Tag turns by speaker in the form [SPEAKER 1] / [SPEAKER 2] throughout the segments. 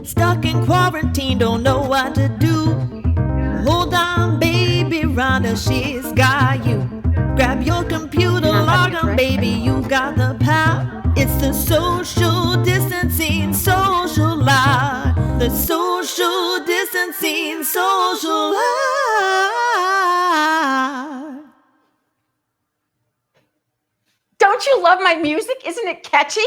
[SPEAKER 1] Stuck in quarantine, don't know what to do. Hold on, baby, Rhonda, she's got you. Grab your computer, log on, baby, you got the power. It's the social distancing, social life. The social distancing, social life.
[SPEAKER 2] Don't you love my music? Isn't it catchy?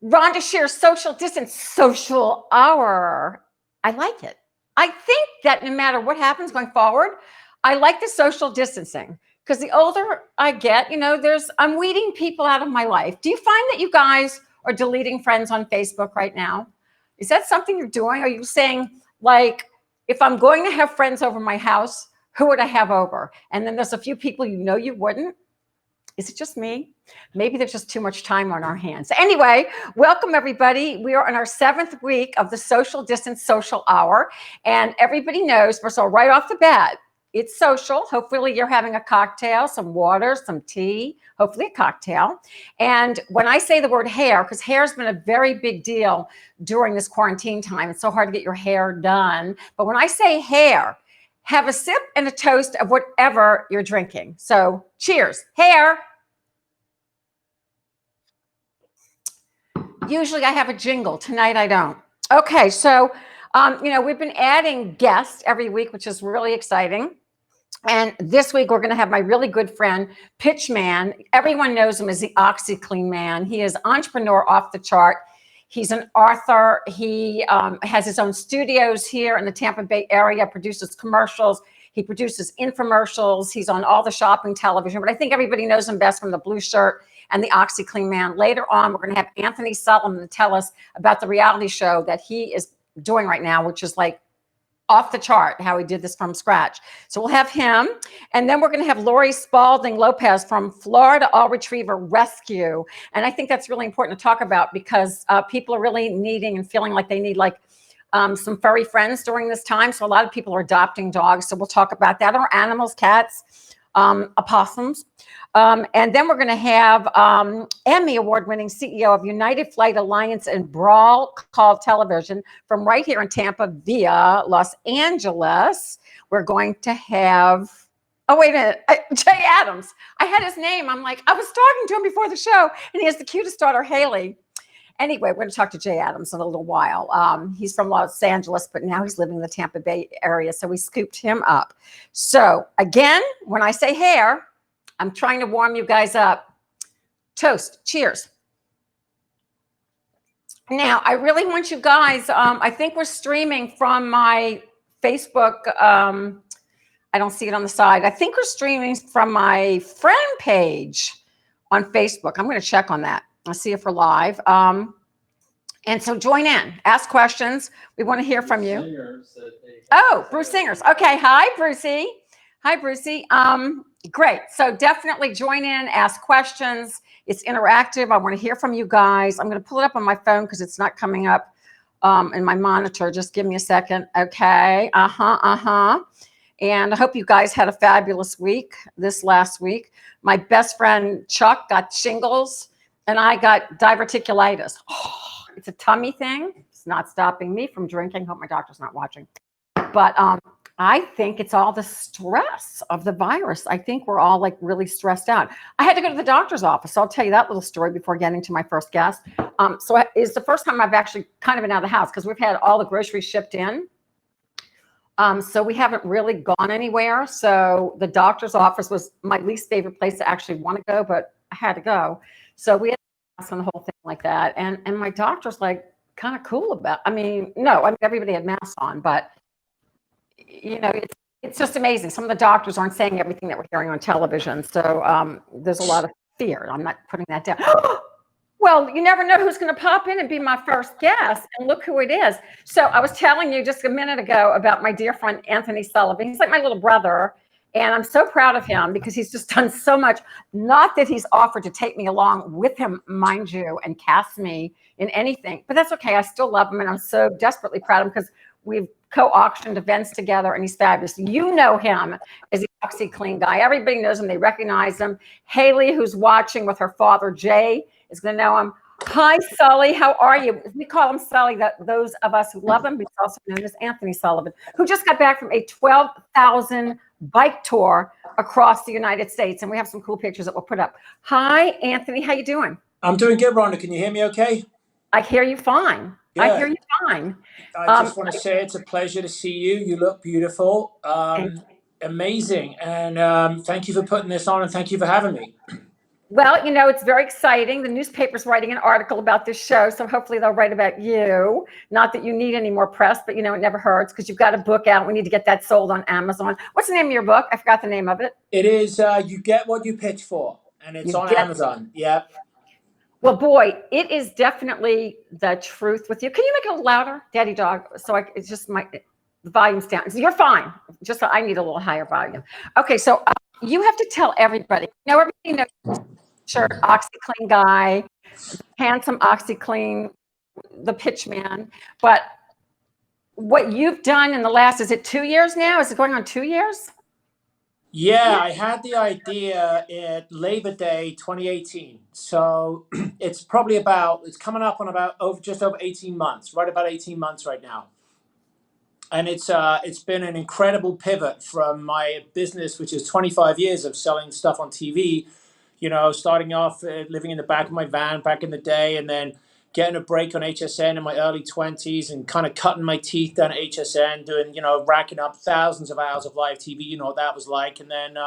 [SPEAKER 2] Rhonda Shear's social distance, social hour. I like it. I think that no matter what happens going forward, I like the social distancing because the older I get, I'm weeding people out of my life. Do you find that you guys are deleting friends on Facebook right now? Is that something you're doing? Are you saying, like, if I'm going to have friends over my house, who would I have over? And then there's a few people you wouldn't. Is it just me? Maybe there's just too much time on our hands. Anyway, welcome everybody. We are in our 7th week of the social distance social hour. And everybody knows, first of all, right off the bat, it's social. Hopefully you're having a cocktail, some water, some tea, hopefully a cocktail. And when I say the word hair, because hair's been a very big deal during this quarantine time. It's so hard to get your hair done. But when I say hair, have a sip and a toast of whatever you're drinking. So cheers, hair. Usually I have a jingle. Tonight I don't. Okay, so, we've been adding guests every week, which is really exciting. And this week we're going to have my really good friend, Pitchman. Everyone knows him as the OxyClean Man. He is entrepreneur off the chart. He's an author. He has his own studios here in the Tampa Bay area, produces commercials. He produces infomercials. He's on all the shopping television, but I think everybody knows him best from the blue shirt and the OxyClean Man. Later on, we're going to have Anthony Sullivan to tell us about the reality show that he is doing right now, which is like off the chart, how he did this from scratch. So we'll have him. And then we're going to have Lori Spaulding Lopez from Florida All Retriever Rescue. And I think that's really important to talk about because people are really needing and feeling like they need some furry friends during this time. So a lot of people are adopting dogs. So we'll talk about that, or animals, cats, opossums. And then we're going to have Emmy award-winning CEO of United Flight Alliance and Brawl Call Television from right here in Tampa via Los Angeles. We're going to have, oh, wait a minute, Jay Adams. I had his name. I'm like, I was talking to him before the show, and he has the cutest daughter, Haley. Anyway, we're going to talk to Jay Adams in a little while. He's from Los Angeles, but now he's living in the Tampa Bay area, so we scooped him up. So again, when I say hair, I'm trying to warm you guys up. Toast. Cheers. Now, I really want you guys, I think we're streaming from my Facebook. I don't see it on the side. I think we're streaming from my friend page on Facebook. I'm going to check on that. I'll see if we're live. And so join in. Ask questions. We want to hear from you. Oh, Bruce Singers. Okay. Hi, Brucey. Hi, Brucey. Great. So definitely join in, ask questions. It's interactive. I want to hear from you guys. I'm going to pull it up on my phone because it's not coming up in my monitor. Just give me a second. Okay. And I hope you guys had a fabulous week this last week. My best friend Chuck got shingles and I got diverticulitis. Oh, it's a tummy thing. It's not stopping me from drinking. Hope my doctor's not watching. But I think it's all the stress of the virus. I think we're all like really stressed out. I had to go to the doctor's office. So I'll tell you that little story before getting to my first guest. So it's the first time I've actually kind of been out of the house because we've had all the groceries shipped in. So we haven't really gone anywhere. So the doctor's office was my least favorite place to actually want to go, but I had to go. So we had to mask on the whole thing like that. And my doctor's like kind of cool about, everybody had masks on, but it's just amazing. Some of the doctors aren't saying everything that we're hearing on television. So there's a lot of fear. I'm not putting that down. Well, you never know who's going to pop in and be my first guest. And look who it is. So I was telling you just a minute ago about my dear friend, Anthony Sullivan. He's like my little brother. And I'm so proud of him because he's just done so much. Not that he's offered to take me along with him, mind you, and cast me in anything. But that's okay. I still love him. And I'm so desperately proud of him because we've co-auctioned events together and he's fabulous. You know him as the OxyClean guy. Everybody knows him. They recognize him. Haley, who's watching with her father, Jay, is going to know him. Hi, Sully. How are you? We call him Sully, those of us who love him. He's also known as Anthony Sullivan, who just got back from a 12,000 bike tour across the United States. And we have some cool pictures that we'll put up. Hi, Anthony. How you doing?
[SPEAKER 3] I'm doing good, Rhonda. Can you hear me okay?
[SPEAKER 2] I hear you fine. I hear
[SPEAKER 3] Good.
[SPEAKER 2] you fine.
[SPEAKER 3] I
[SPEAKER 2] Um,
[SPEAKER 3] just want to say it's a pleasure to see you. You look beautiful.
[SPEAKER 2] and-
[SPEAKER 3] Amazing. And thank you for putting this on and thank you for having me.
[SPEAKER 2] well, it's very exciting. The newspaper's writing an article about this show, so hopefully they'll write about you. Not that you need any more press, but it never hurts because you've got a book out. We need to get that sold on Amazon. What's the name of your book? I forgot the name of it.
[SPEAKER 3] It is You Get What You Pitch For, and it's
[SPEAKER 2] You
[SPEAKER 3] on
[SPEAKER 2] get
[SPEAKER 3] Amazon. Yep.
[SPEAKER 2] Well, boy, it is definitely the truth with you. Can you make it a little louder, Daddy Dog? It's just the volume's down. So you're fine. Just so I need a little higher volume. Okay, so you have to tell everybody. Everybody knows shirt, OxyClean guy, handsome OxyClean, the Pitchman. But what you've done in the last, is it 2 years now? Is it going on 2 years?
[SPEAKER 3] Yeah, I had the idea at Labor Day 2018. So it's coming up on just over 18 months, right about 18 months right now. And it's been an incredible pivot from my business, which is 25 years of selling stuff on TV, starting off living in the back of my van back in the day, and then getting a break on HSN in my early 20s and kind of cutting my teeth down at HSN, doing, racking up thousands of hours of live TV, what that was like. And then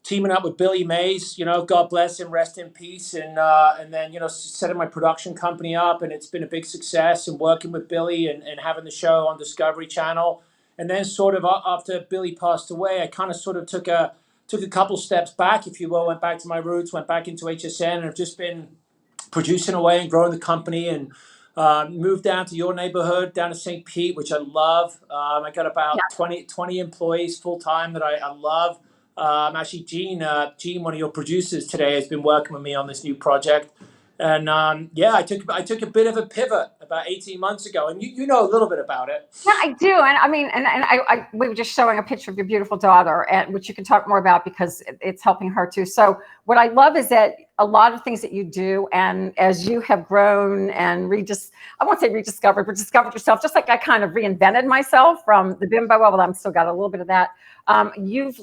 [SPEAKER 3] teaming up with Billy Mays, God bless him, rest in peace. And then, setting my production company up, and it's been a big success, and working with Billy and having the show on Discovery Channel. And then sort of after Billy passed away, I kind of sort of took a couple steps back, if you will, went back to my roots, went back into HSN, and have just been producing away and growing the company, and moved down to your neighborhood, down to St. Pete, which I love. I got about 20 employees full time that I love. Actually, Gene, one of your producers today, has been working with me on this new project. And I took a bit of a pivot about 18 months ago, and you know a little bit about it.
[SPEAKER 2] Yeah, I do. And I mean, we were just showing a picture of your beautiful daughter, and which you can talk more about because it's helping her too. So what I love is that a lot of things that you do, and as you have grown and I won't say rediscovered, but discovered yourself, just like I kind of reinvented myself from the bimbo. Well, I'm still got a little bit of that. You've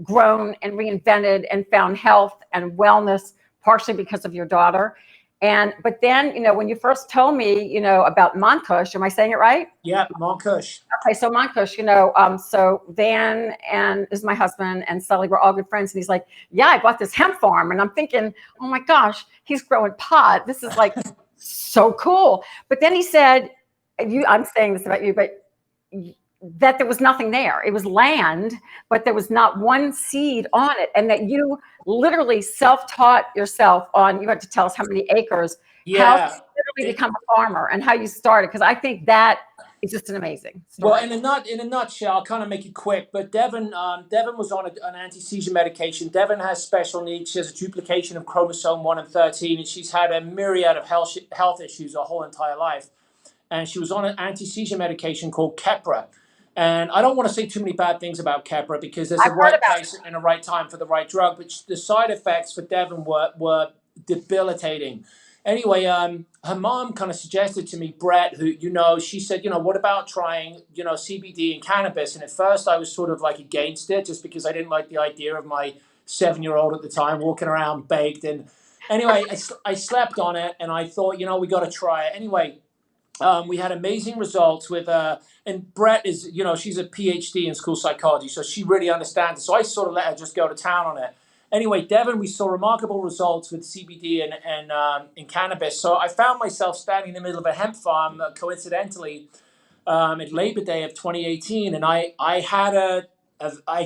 [SPEAKER 2] grown and reinvented and found health and wellness partially because of your daughter. But then, when you first told me, about Montkush, am I saying it right?
[SPEAKER 3] Yeah, Montkush.
[SPEAKER 2] Okay, so Montkush, so Van is my husband, and Sully, we're all good friends. And he's like, yeah, I bought this hemp farm. And I'm thinking, oh my gosh, he's growing pot. This is so cool. But then he said, I'm saying this about you, but that there was nothing there. It was land, but there was not one seed on it. And that you literally self-taught yourself you had to tell us how many acres, how to literally become a farmer and how you started. Because I think that is just an amazing story.
[SPEAKER 3] Well, in a nutshell, I'll kind of make it quick, but Devon was on an anti-seizure medication. Devon has special needs. She has a duplication of chromosome 1 and 13, and she's had a myriad of health issues her whole entire life. And she was on an anti-seizure medication called Keppra. And I don't want to say too many bad things about Keppra because there's a right place and a right time for the right drug. But the side effects for Devon were debilitating. Anyway, her mom kind of suggested to me, Brett, who, she said, what about trying, CBD and cannabis? And at first I was sort of against it just because I didn't like the idea of my 7-year-old at the time walking around baked. And anyway, I slept on it and I thought, we got to try it. Anyway, we had amazing results with, and Brett is, she's a PhD in school psychology, so she really understands it. So I sort of let her just go to town on it. Anyway, Devon, we saw remarkable results with CBD and cannabis. So I found myself standing in the middle of a hemp farm, coincidentally, at Labor Day of 2018, and I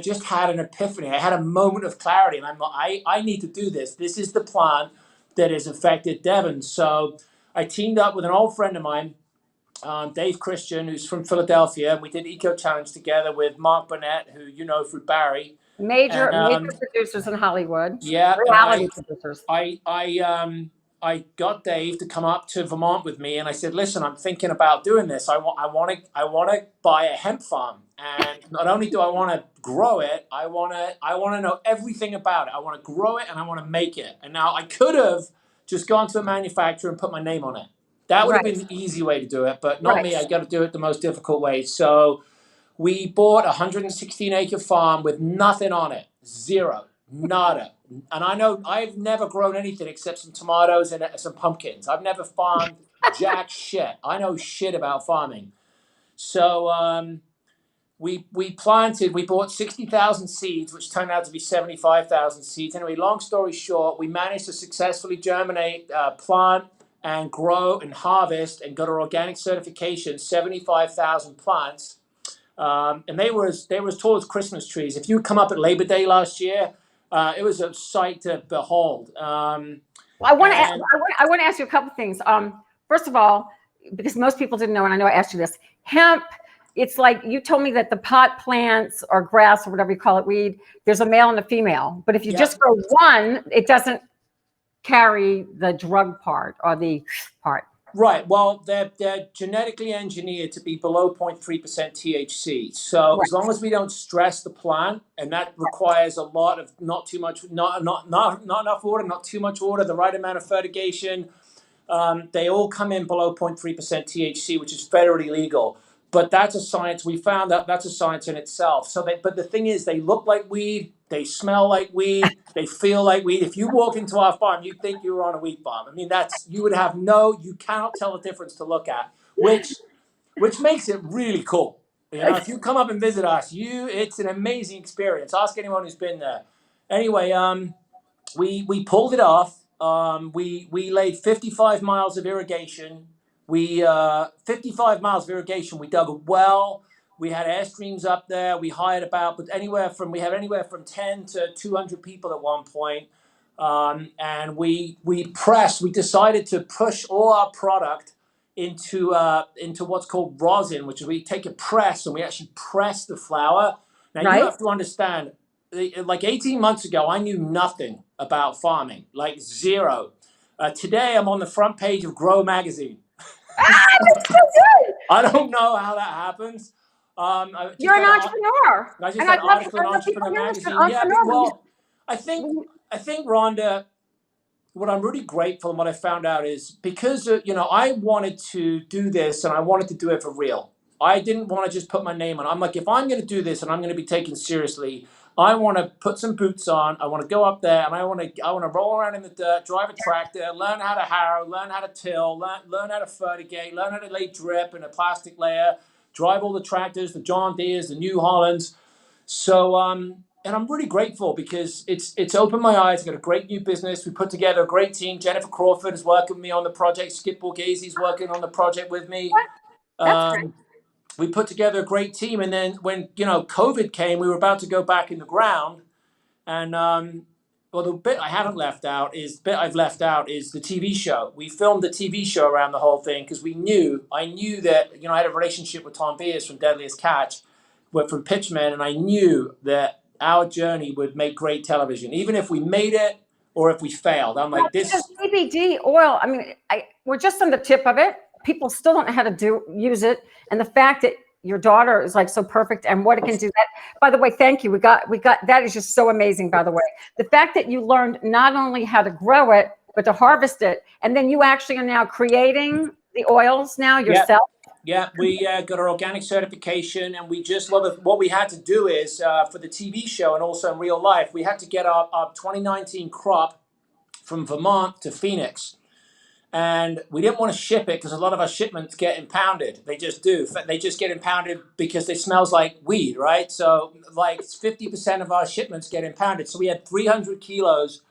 [SPEAKER 3] just had an epiphany. I had a moment of clarity, and I'm like, I need to do this. This is the plan that has affected Devon. So I teamed up with an old friend of mine, Dave Christian, who's from Philadelphia, and we did Eco Challenge together with Mark Burnett, who through Barry.
[SPEAKER 2] Major producers in Hollywood.
[SPEAKER 3] Yeah,
[SPEAKER 2] reality producers.
[SPEAKER 3] I got Dave to come up to Vermont with me, and I said, "Listen, I'm thinking about doing this. I want to buy a hemp farm, and not only do I want to grow it, I want to know everything about it. I want to grow it, and I want to make it. And now I could have just gone to a manufacturer and put my name on it. That would have
[SPEAKER 2] Right.
[SPEAKER 3] been the easy way to do it, but not
[SPEAKER 2] Right.
[SPEAKER 3] me. I got to do it the most difficult way. So we bought a 116-acre farm with nothing on it, zero, nada. And I know I've never grown anything except some tomatoes and some pumpkins. I've never farmed jack shit. I know shit about farming. So we planted, we bought 60,000 seeds, which turned out to be 75,000 seeds. Anyway, long story short, we managed to successfully germinate, plant, and grow and harvest and got our organic certification, 75,000 plants. And they were as tall as Christmas trees. If you come up at Labor Day last year, it was a sight to behold.
[SPEAKER 2] I want to ask you a couple things. First of all, because most people didn't know, and I know I asked you this, hemp. It's like you told me that the pot plants or grass or whatever you call it, weed, there's a male and a female. But if you just grow one, it doesn't carry the drug part or the part.
[SPEAKER 3] Right. Well, they're genetically engineered to be below 0.3% THC. So as long as we don't stress the plant, and that requires a lot of not too much, not enough water, not too much water, the right amount of fertigation, they all come in below 0.3% THC, which is federally legal. But that's a science. We found that that's a science in itself. So, but the thing is, they look like weed, they smell like weed, they feel like weed. If you walk into our farm, you'd think you were on a weed farm. I mean, you would have you cannot tell the difference to look at, which makes it really cool. You know, if you come up and visit us, it's an amazing experience. Ask anyone who's been there. Anyway, we pulled it off. We laid 55 miles of irrigation. 55 miles of irrigation. We dug a well. We had airstreams up there. We hired we had anywhere from 10 to 200 people at one point. And we decided to push all our product into what's called rosin, which is we take a press and we actually press the flower. Now you have to understand, like 18 months ago, I knew nothing about farming, like zero. Today I'm on the front page of Grow magazine.
[SPEAKER 2] That's so good.
[SPEAKER 3] I don't know how that happens.
[SPEAKER 2] You're an entrepreneur.
[SPEAKER 3] I just had an article in Entrepreneur Magazine. Yeah, well, I think Rhonda, what I'm really grateful and what I found out is because I wanted to do this and I wanted to do it for real. I didn't want to just put my name on. I'm like, if I'm going to do this and I'm going to be taken seriously, I want to put some boots on. I want to go up there and I want to roll around in the dirt, drive a tractor, learn how to harrow, learn how to till, learn how to fertigate, learn how to lay drip in a plastic layer, drive all the tractors, the John Deeres, the New Hollands. So, and I'm really grateful because it's opened my eyes. I've got a great new business. We put together a great team. Jennifer Crawford is working with me on the project. Skip Borghesi's working on the project with me.
[SPEAKER 2] That's great.
[SPEAKER 3] We put together a great team, and then when COVID came, we were about to go back in the ground, and the bit I've left out is the TV show. We filmed the TV show around the whole thing because I knew that I had a relationship with Tom Beers from Deadliest Catch, from Pitchman, and I knew that our journey would make great television, even if we made it or if we failed. I'm like this.
[SPEAKER 2] CBD oil. I mean, we're just on the tip of it. People still don't know how to use it, and the fact that your daughter is like so perfect and what it can do. That, by the way, thank you. We got that is just so amazing. By the way, the fact that you learned not only how to grow it but to harvest it, and then you actually are now creating the oils now yourself.
[SPEAKER 3] Yeah, we got our organic certification, and what we had to do is for the TV show and also in real life, we had to get our 2019 crop from Vermont to Phoenix. And we didn't want to ship it because a lot of our shipments get impounded. They just do. They just get impounded because it smells like weed, right? So like 50% of our shipments get impounded. So we had 300 kilos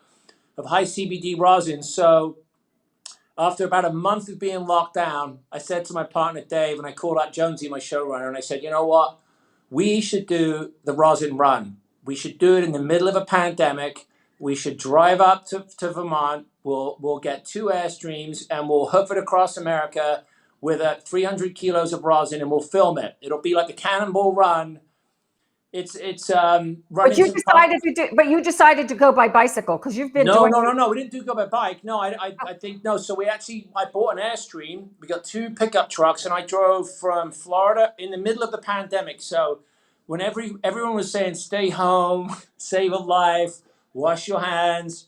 [SPEAKER 3] of high CBD rosin. So after about a month of being locked down, I said to my partner, Dave, and I called out Jonesy, my showrunner, and I said, you know what? We should do the rosin run. We should do it in the middle of a pandemic. We should drive up to Vermont. We'll get 2 airstreams and we'll hoof it across America with 300 kilos of rosin and we'll film it. It'll be like a cannonball run. It's
[SPEAKER 2] But you decided to go by bicycle because you've been
[SPEAKER 3] No. We didn't go by bike. No, I think no. So I bought an airstream. We got 2 pickup trucks and I drove from Florida in the middle of the pandemic. So when everyone was saying stay home, save a life, wash your hands,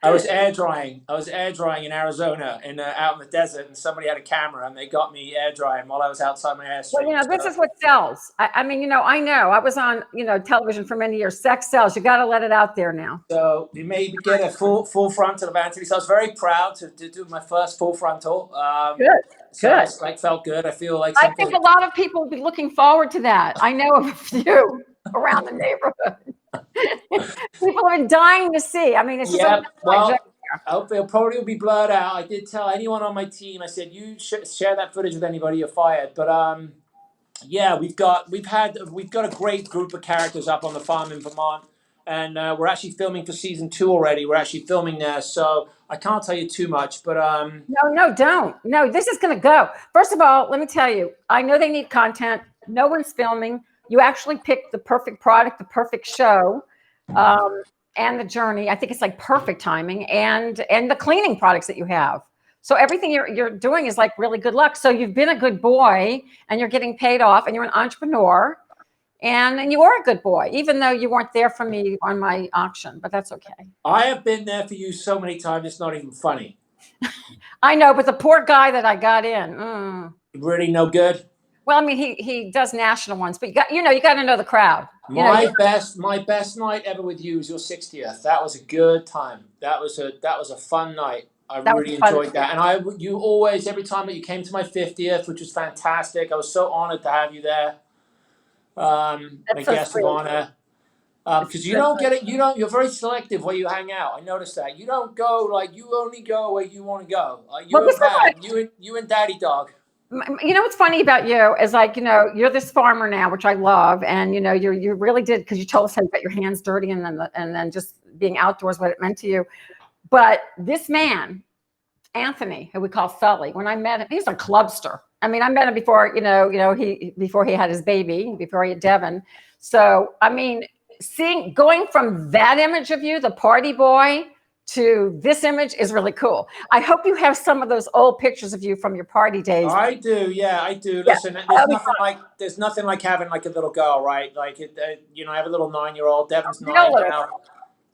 [SPEAKER 3] I was air drying. I was air drying in Arizona, out in the desert, and somebody had a camera, and they got me air drying while I was outside my
[SPEAKER 2] Well,
[SPEAKER 3] airstream.
[SPEAKER 2] this is what sells. I mean, I know. I was on, television for many years. Sex sells. You got to let it out there now.
[SPEAKER 3] So we made me get a full frontal of Anthony. So I was very proud to do my first full frontal.
[SPEAKER 2] Good.
[SPEAKER 3] So
[SPEAKER 2] Good.
[SPEAKER 3] I felt good. I feel like
[SPEAKER 2] I think a lot of people will be looking forward to that. I know of a few around the neighborhood. People have been dying to see. I mean, it's just
[SPEAKER 3] yeah. Well, I hope it probably will be blurred out. I did tell anyone on my team. I said, you share that footage with anybody, you're fired. But yeah, we've got a great group of characters up on the farm in Vermont, and we're actually filming for season 2 already. We're actually filming there, so I can't tell you too much. But
[SPEAKER 2] No, don't. No, this is going to go. First of all, let me tell you, I know they need content. No one's filming. You actually picked the perfect product, the perfect show, and the journey. I think it's like perfect timing, and the cleaning products that you have. So everything you're doing is like really good luck. So you've been a good boy, and you're getting paid off, and you're an entrepreneur, and you are a good boy, even though you weren't there for me on my auction. But that's okay.
[SPEAKER 3] I have been there for you so many times; it's not even funny.
[SPEAKER 2] I know, but the poor guy that I got in,
[SPEAKER 3] really no good.
[SPEAKER 2] Well, I mean, he does national ones, but you got to know the crowd.
[SPEAKER 3] My best night ever with you was your 60th. That was a good time. That was a fun night. I really enjoyed that. And you always, every time that you came to my 50th, which was fantastic, I was so honored to have you there. A guest of honor. Because you don't get it. You're very selective where you hang out. I noticed that. You don't go you only go where you want to go. You and Daddy Dog.
[SPEAKER 2] What's funny about you is you're this farmer now, which I love, and you really did, because you told us how you got your hands dirty, and then just being outdoors, what it meant to you. But this man, Anthony, who we call Sully, when I met him, he was a clubster. I mean, I met him before before he had his baby, before he had Devin. So I mean, going from that image of you, the party boy, to this image is really cool. I hope you have some of those old pictures of you from your party days.
[SPEAKER 3] I do, yeah, I do. Listen, there's nothing like having like a little girl, right? I have a little 9-year-old. Devin's 9 now.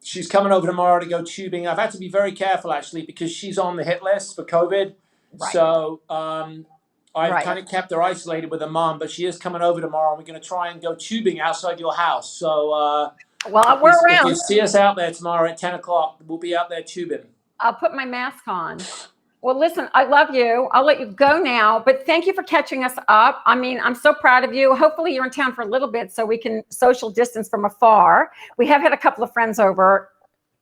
[SPEAKER 3] She's coming over tomorrow to go tubing. I've had to be very careful actually, because she's on the hit list for COVID. Right. So I've kind of kept her isolated with her mom, but she is coming over tomorrow, and we're going to try and go tubing outside your house. So.
[SPEAKER 2] Well, we're around.
[SPEAKER 3] If you see us out there tomorrow at 10 o'clock, we'll be out there tubing.
[SPEAKER 2] I'll put my mask on. Well, listen, I love you. I'll let you go now, but thank you for catching us up. I mean, I'm so proud of you. Hopefully you're in town for a little bit so we can social distance from afar. We have had a couple of friends over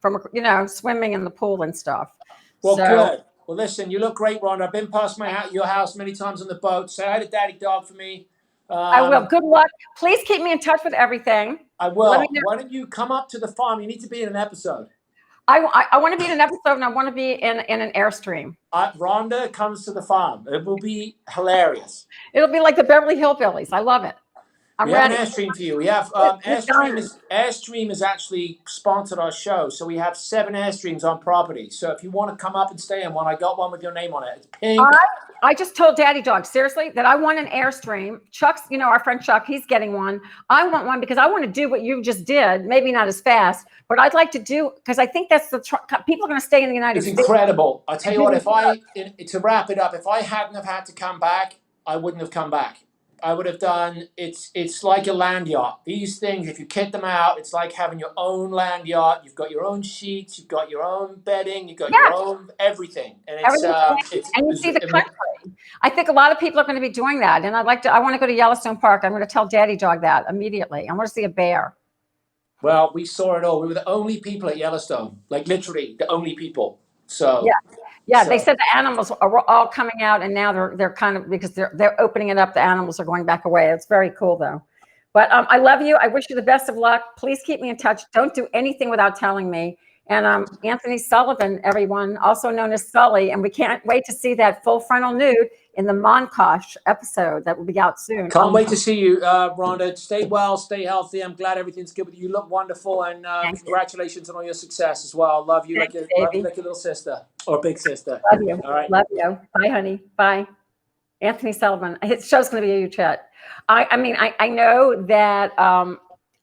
[SPEAKER 2] from, swimming in the pool and stuff.
[SPEAKER 3] Well, good. Well, listen, you look great, Rhonda. I've been past your house many times on the boat. Say hi to Daddy Dog for me.
[SPEAKER 2] I will. Good luck. Please keep me in touch with everything.
[SPEAKER 3] I will. Why don't you come up to the farm? You need to be in an episode.
[SPEAKER 2] I want to be in an episode, and I want to be in an Airstream.
[SPEAKER 3] Rhonda comes to the farm. It will be hilarious.
[SPEAKER 2] It'll be like the Beverly Hillbillies. I love it.
[SPEAKER 3] We have an Airstream for you. We have Airstream is actually sponsored our show, so we have 7 Airstreams on property. So if you want to come up and stay in one, I got one with your name on it. It's pink.
[SPEAKER 2] I just told Daddy Dog, seriously, that I want an Airstream. Chuck's, our friend Chuck, he's getting one. I want one because I want to do what you just did. Maybe not as fast, but I'd like to do, because I think that's people are going to stay in the United States.
[SPEAKER 3] It's incredible. I'll tell you what, to wrap it up, if I hadn't have had to come back, I wouldn't have come back. I would have done, it's like a land yacht. These things, if you kit them out, it's like having your own land yacht. You've got your own sheets, you've got your own bedding, you've got your own everything. And
[SPEAKER 2] and you see the country. I think a lot of people are going to be doing that. And I want to go to Yellowstone Park. I'm going to tell Daddy Dog that immediately. I want to see a bear.
[SPEAKER 3] Well, we saw it all. We were the only people at Yellowstone, like literally the only people. So
[SPEAKER 2] yeah, they said the animals are all coming out, and now they're kind of, because they're opening it up. The animals are going back away. It's very cool though. But I love you. I wish you the best of luck. Please keep me in touch. Don't do anything without telling me. And Anthony Sullivan, everyone, also known as Sully, and we can't wait to see that full frontal nude in the Montkush episode that will be out soon.
[SPEAKER 3] Can't wait to see you, Rhonda. Stay well, stay healthy. I'm glad everything's good with you. You look wonderful, and congratulations on all your success as well. Love you, like your little sister or big sister.
[SPEAKER 2] Love you. All right. Love you. Bye, honey. Bye. Anthony Sullivan. His show's going to be a huge hit. I mean, I know that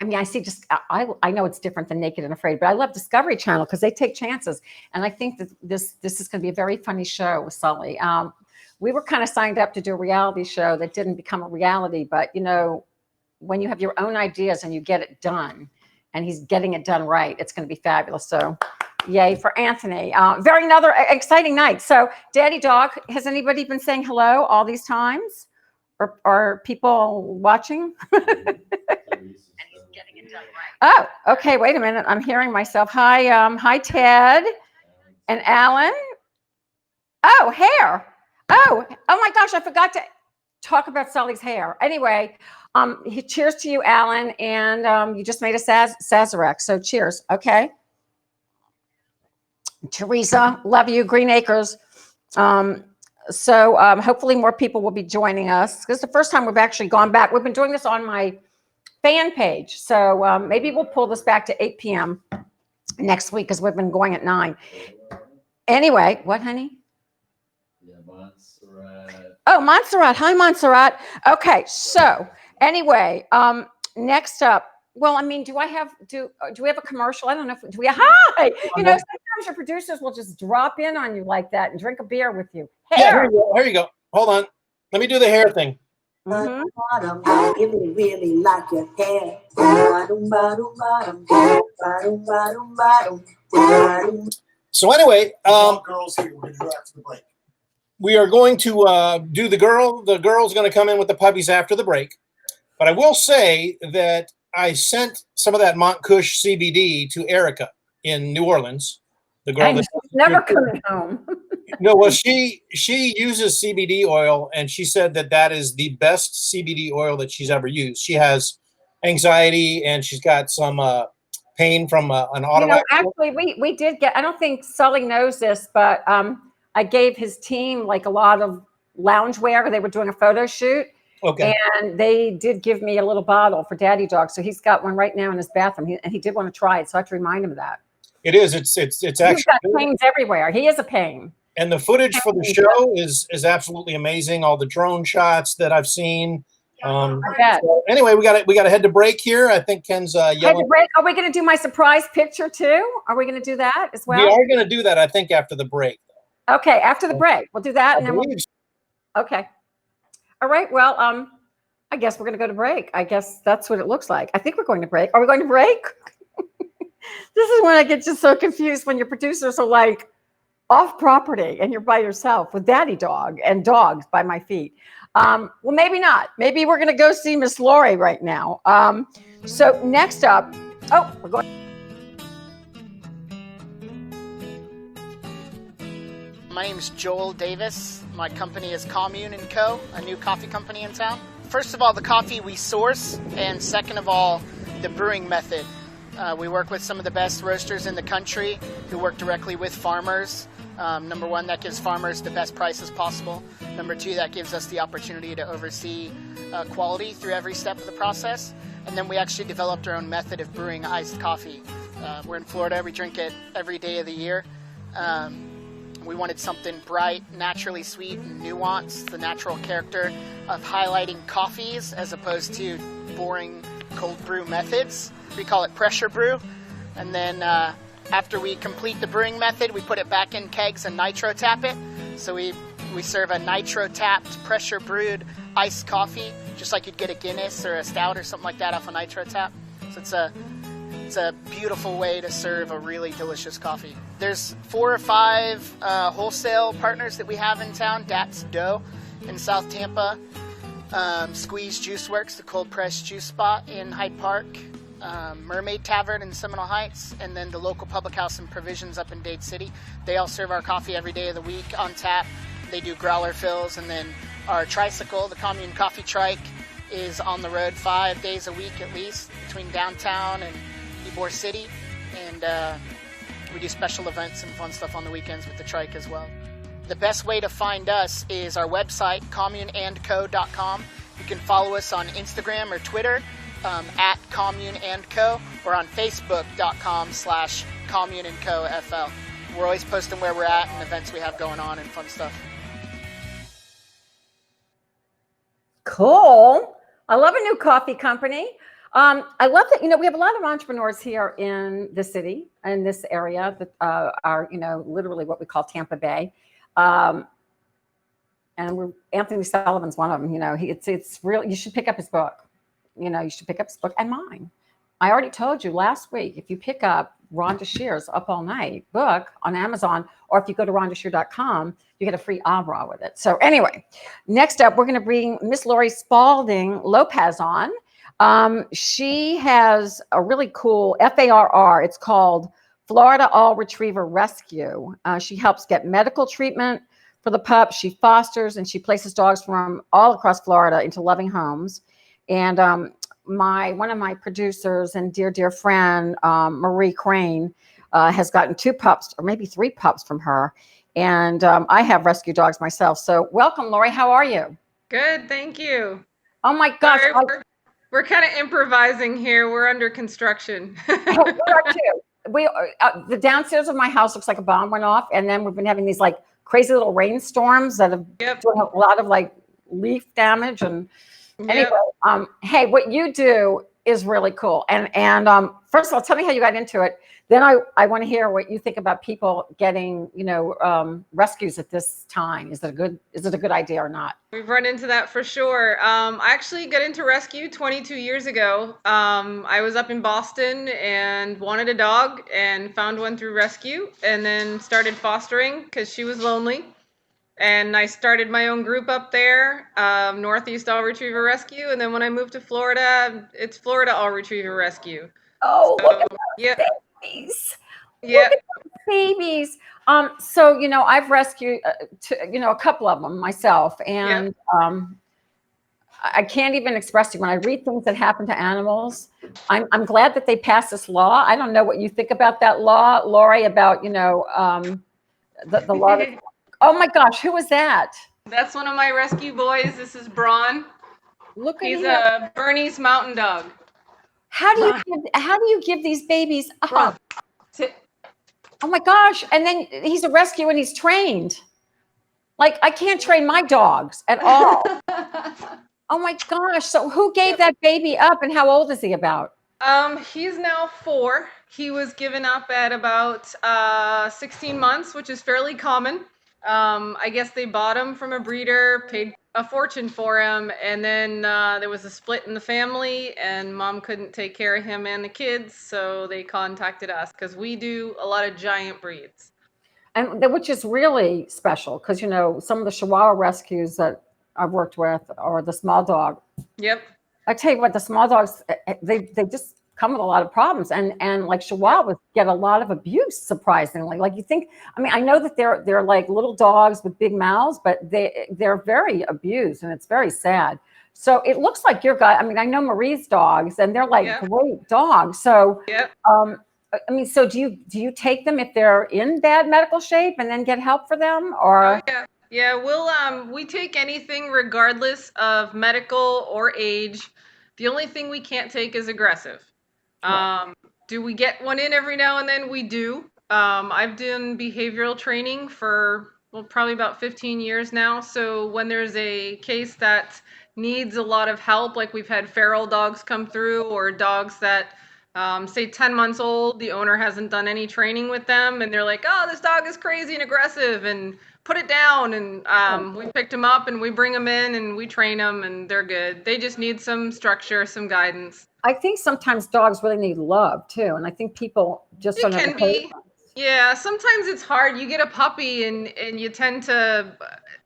[SPEAKER 2] I mean, I see I know it's different than Naked and Afraid, but I love Discovery Channel because they take chances. And I think that this is going to be a very funny show with Sully. We were kind of signed up to do a reality show that didn't become a reality, but you know, when you have your own ideas and you get it done, and he's getting it done right, it's going to be fabulous. So yay for Anthony. Very another exciting night. So Daddy Dog, has anybody been saying hello all these times? Or are people watching? Oh, okay. Wait a minute. I'm hearing myself. Hi, Ted and Alan. Oh, hair. Oh my gosh. I forgot to talk about Sully's hair. Anyway, cheers to you, Alan. And you just made a Sazerac. So cheers. Okay. Teresa, love you. Green Acres. So hopefully more people will be joining us. This is the first time we've actually gone back. We've been doing this on my fan page. So maybe we'll pull this back to 8 p.m. next week because we've been going at 9. Anyway, what, honey?
[SPEAKER 4] Yeah, Montserrat.
[SPEAKER 2] Oh, Montserrat. Hi, Montserrat. Okay, so anyway, next up. Well, I mean, do we have a commercial? I don't know if do we. Hi, you know, sometimes your producers will just drop in on you like that and drink a beer with you.
[SPEAKER 5] Hair. Yeah, here you go. Hold on. Let me do the hair thing.
[SPEAKER 2] Mm-hmm.
[SPEAKER 6] I really like your hair.
[SPEAKER 5] So anyway,
[SPEAKER 4] girls here. We're going to go after the break.
[SPEAKER 5] we are going to do the girl. The girl's going to come in with the puppies after the break. But I will say that I sent some of that Montkush CBD to Erica in New Orleans. The girl that's
[SPEAKER 2] never coming home.
[SPEAKER 5] No, well, she uses CBD oil, and she said that is the best CBD oil that she's ever used. She has anxiety, and she's got some pain from an auto.
[SPEAKER 2] You know, actually, we did get. I don't think Sully knows this, but I gave his team like a lot of loungewear. They were doing a photo shoot.
[SPEAKER 5] Okay.
[SPEAKER 2] And they did give me a little bottle for Daddy Dog, so he's got one right now in his bathroom, and he did want to try it, so I have to remind him of that.
[SPEAKER 5] It is. It's actually.
[SPEAKER 2] He's got pains everywhere. He is a pain.
[SPEAKER 5] And the footage for the show is absolutely amazing. All the drone shots that I've seen.
[SPEAKER 2] I bet.
[SPEAKER 5] So anyway, we got to head to break here. I think Ken's yelling.
[SPEAKER 2] Head to break. Are we going to do my surprise picture too? Are we going to do that as well?
[SPEAKER 5] We are going to do that. I think after the break.
[SPEAKER 2] Okay, after the break, we'll do that, and then we'll. Okay. All right. Well, I guess we're going to go to break. I guess that's what it looks like. I think we're going to break. Are we going to break? This is when I get just so confused when your producers are like off property and you're by yourself with Daddy Dog and dogs by my feet. Well, maybe not. Maybe we're going to go see Miss Lori right now. So next up, we're going.
[SPEAKER 7] My name is Joel Davis. My company is Commune & Co., a new coffee company in town. First of all, the coffee we source, and second of all, the brewing method. We work with some of the best roasters in the country who work directly with farmers. Number one, that gives farmers the best prices possible. Number two, that gives us the opportunity to oversee quality through every step of the process. And then we actually developed our own method of brewing iced coffee. We're in Florida. We drink it every day of the year. We wanted something bright, naturally sweet, and nuanced, the natural character of highlighting coffees as opposed to boring cold brew methods. We call it pressure brew. And then after we complete the brewing method, we put it back in kegs and nitro tap it. So we serve a nitro tapped, pressure brewed iced coffee, just like you'd get a Guinness or a stout or something like that off a nitro tap. So it's a beautiful way to serve a really delicious coffee. There's 4 or 5 wholesale partners that we have in town. Dat's Dough in South Tampa, Squeeze Juice Works, the cold pressed juice spot in Hyde Park, Mermaid Tavern in Seminole Heights, and then the local public house and Provisions up in Dade City. They all serve our coffee every day of the week on tap. They do growler fills, and then our tricycle, the Commune Coffee Trike, is on the road 5 days a week at least between downtown and Ybor City, and we do special events and fun stuff on the weekends with the trike as well. The best way to find us is our website, communeandco.com. You can follow us on Instagram or Twitter at communeandco, or on facebook.com/communeandcofl. We're always posting where we're at and events we have going on and fun stuff.
[SPEAKER 2] Cool. I love a new coffee company. I love that, we have a lot of entrepreneurs here in the city, in this area that are, literally what we call Tampa Bay. And Anthony Sullivan's one of them, it's real. You should pick up his book. You should pick up his book and mine. I already told you last week, if you pick up Rhonda Shear's Up All Night book on Amazon, or if you go to rhondashear.com, you get a free abra with it. So anyway, next up, we're going to bring Miss Lori Spaulding Lopez on. She has a really cool FARR. It's called Florida All Retriever Rescue. She helps get medical treatment for the pup. She fosters and she places dogs from all across Florida into loving homes. And one of my producers and dear friend, Marie Crane, has gotten 2 pups or maybe 3 pups from her. And I have rescue dogs myself. So welcome, Lori. How are you?
[SPEAKER 8] Good, thank you.
[SPEAKER 2] Oh my gosh.
[SPEAKER 8] Sorry, we're kind of improvising here. We're under construction.
[SPEAKER 2] We are too. The downstairs of my house looks like a bomb went off. And then we've been having these like crazy little rainstorms that have done a lot of like leaf damage. And anyway, hey, what you do is really cool. And first of all, tell me how you got into it. Then I want to hear what you think about people getting, rescues at this time. Is it a good idea or not?
[SPEAKER 8] We've run into that for sure. I actually got into rescue 22 years ago. I was up in Boston and wanted a dog and found one through rescue, and then started fostering because she was lonely. And I started my own group up there, Northeast All Retriever Rescue. And then when I moved to Florida, it's Florida All Retriever Rescue.
[SPEAKER 2] Oh,
[SPEAKER 8] so,
[SPEAKER 2] look at those babies. Look at those babies. So, I've rescued, a couple of them myself. And I can't even express to you when I read things that happen to animals. I'm glad that they passed this law. I don't know what you think about that law, Lori, about, the law. Oh my gosh, who was that?
[SPEAKER 8] That's one of my rescue boys. This is Braun.
[SPEAKER 2] Look at
[SPEAKER 8] He's
[SPEAKER 2] him.
[SPEAKER 8] a Bernese Mountain Dog.
[SPEAKER 2] How do you give these babies up?
[SPEAKER 8] Sit.
[SPEAKER 2] Oh my gosh. And then he's a rescue and he's trained. Like I can't train my dogs at all. Oh my gosh. So who gave that baby up and how old is he about?
[SPEAKER 8] He's now 4. He was given up at about 16 months, which is fairly common. I guess they bought him from a breeder, paid a fortune for him, and then there was a split in the family, and mom couldn't take care of him and the kids, so they contacted us because we do a lot of giant breeds.
[SPEAKER 2] And which is really special because, some of the Chihuahua rescues that I've worked with or the small dog.
[SPEAKER 8] Yep.
[SPEAKER 2] I tell you what, the small dogs, they just come with a lot of problems, and like Chihuahuas get a lot of abuse, surprisingly. Like you think, I know that they're like little dogs with big mouths, but they're very abused, and it's very sad. So it looks like your guy. I know Marie's dogs, and they're like great dogs. So so do you take them if they're in bad medical shape and then get help for them, or?
[SPEAKER 8] Oh, yeah, we take anything regardless of medical or age. The only thing we can't take is aggressive. Do we get one in every now and then? We do. I've done behavioral training for probably about 15 years now. So when there's a case that needs a lot of help, like we've had feral dogs come through, or dogs that say 10 months old, the owner hasn't done any training with them, and they're like, oh, this dog is crazy and aggressive, and put it down. And we picked them up and we bring them in and we train them, and they're good. They just need some structure, some guidance.
[SPEAKER 2] I think sometimes dogs really need love too, and I think people just don't have the patience.
[SPEAKER 8] Yeah, sometimes it's hard. You get a puppy and you tend to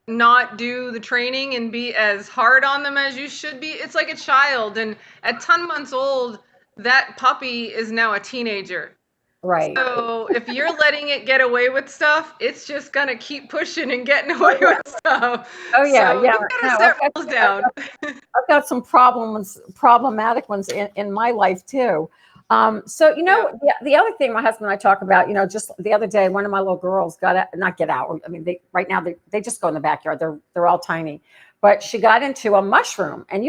[SPEAKER 8] not do the training and be as hard on them as you should be. It's like a child, and at 10 months old, that puppy is now a teenager.
[SPEAKER 2] Right.
[SPEAKER 8] So if you're letting it get away with stuff, it's just gonna keep pushing and getting away with stuff.
[SPEAKER 2] Oh yeah,
[SPEAKER 8] so you gotta set rules down.
[SPEAKER 2] I've got some problematic ones in my life too. So the other thing my husband and I talk about, just the other day, one of my little girls not get out. Right now they just go in the backyard. They're all tiny, but she got into a mushroom, and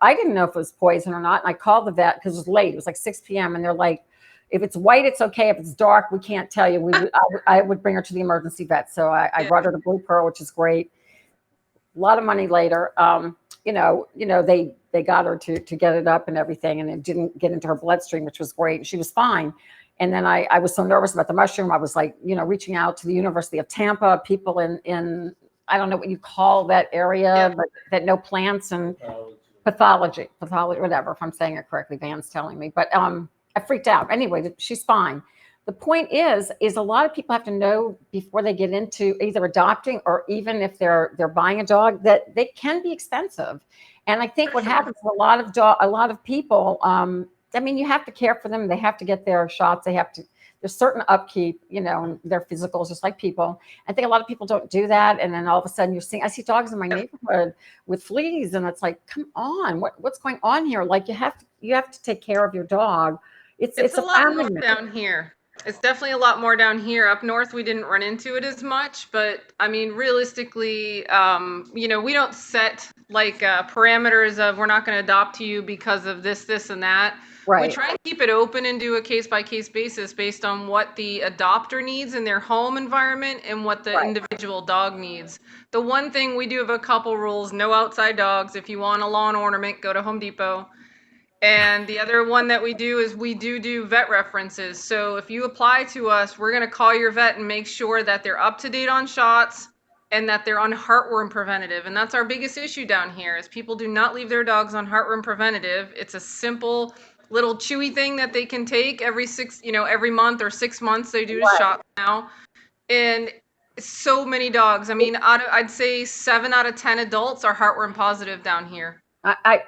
[SPEAKER 2] I didn't know if it was poison or not. And I called the vet because it was late. It was like 6 p.m. and they're like, if it's white, it's okay. If it's dark, we can't tell you. I would bring her to the emergency vet. So I brought her to Blue Pearl, which is great. A lot of money later. they got her to get it up and everything, and it didn't get into her bloodstream, which was great. And she was fine. And then I was so nervous about the mushroom. I was like, reaching out to the University of Tampa, people in I don't know what you call that area, but that know plants and pathology, whatever, if I'm saying it correctly, Van's telling me. But I freaked out. Anyway, she's fine. The point is a lot of people have to know before they get into either adopting or even if they're buying a dog that they can be expensive. And I think what happens with a lot of people, you have to care for them. They have to get their shots. There's certain upkeep, and their physicals, just like people. I think a lot of people don't do that. And then all of a sudden I see dogs in my neighborhood with fleas, and it's like, come on, what's going on here? Like you have to take care of your dog. It's
[SPEAKER 8] a lot more down here. It's definitely a lot more down here. Up north, we didn't run into it as much, but realistically, we don't set like parameters of we're not going to adopt you because of this, and that.
[SPEAKER 2] Right.
[SPEAKER 8] We try and keep it open and do a case-by-case basis based on what the adopter needs in their home environment and what the individual dog needs. The one thing we do have a couple rules: no outside dogs. If you want a lawn ornament, go to Home Depot. And the other one that we do is we do vet references. So if you apply to us, we're going to call your vet and make sure that they're up to date on shots and that they're on heartworm preventative. And that's our biggest issue down here is people do not leave their dogs on heartworm preventative. It's a simple little chewy thing that they can take every month or 6 months. They do a shot now. And so many dogs. I'd say 7 out of 10 adults are heartworm positive down here.
[SPEAKER 2] I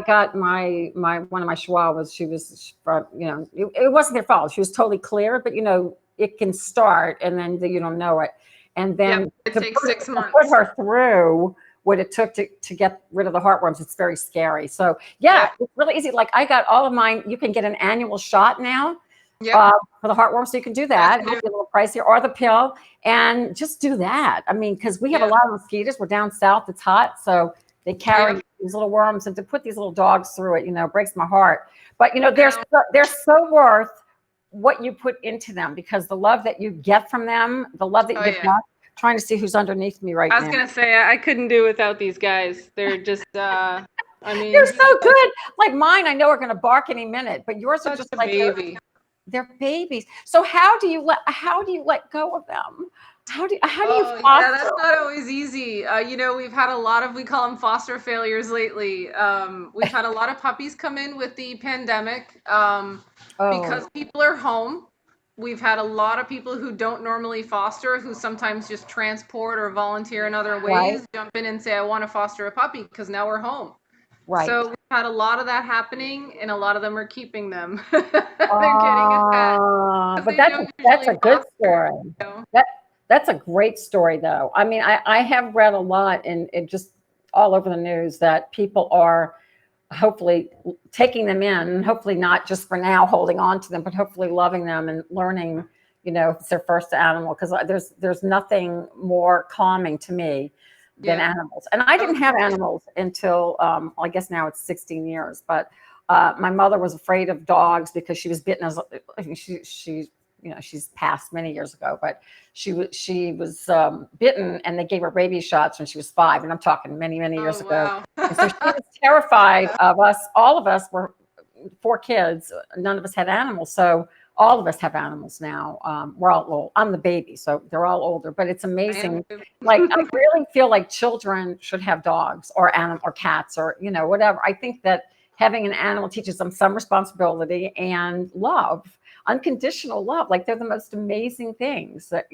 [SPEAKER 2] got my one of my Chihuahuas. She was from, it wasn't their fault. She was totally clear, but it can start and then you don't know it. And then
[SPEAKER 8] it takes 6 months.
[SPEAKER 2] To put her through what it took to get rid of the heartworms, it's very scary. So it's really easy. Like I got all of mine. You can get an annual shot now for the heartworm, so you can do that. It'll be a little pricier, or the pill, and just do that. Because we have a lot of mosquitoes. We're down south. It's hot, so they carry these little worms, and to put these little dogs through it, breaks my heart. But they're so worth what you put into them, because the love that you get from them, the love that you get back. Trying to see who's underneath me right now.
[SPEAKER 8] I was gonna say I couldn't do without these guys. They're just they're
[SPEAKER 2] so good. Like mine, I know are gonna bark any minute, but yours are just like
[SPEAKER 8] baby.
[SPEAKER 2] They're babies. So how do you let go of them? How do you foster?
[SPEAKER 8] Yeah, that's not always easy. We've had a lot of, we call them foster failures lately. We've had a lot of puppies come in with the pandemic because people are home. We've had a lot of people who don't normally foster, who sometimes just transport or volunteer in other ways, jump in and say, I want to foster a puppy because now we're home.
[SPEAKER 2] Right.
[SPEAKER 8] So we've had a lot of that happening, and a lot of them are keeping them. They're getting attached.
[SPEAKER 2] But that's a good story. That's a great story, though. I have read a lot, and it just all over the news, that people are hopefully taking them in, hopefully not just for now holding on to them, but hopefully loving them and learning, if it's their first animal, because there's nothing more calming to me than animals. And I didn't have animals until, I guess now it's 16 years, but my mother was afraid of dogs because she was bitten she's passed many years ago, but she was bitten, and they gave her rabies shots when she was 5, and I'm talking many years ago. And so she was terrified of us. All of us were 4 kids. None of us had animals, so all of us have animals now. We're all old. I'm the baby, so they're all older. But it's amazing. Like I really feel like children should have dogs or cats or whatever. I think that having an animal teaches them some responsibility and love. Unconditional love. Like they're the most amazing things that,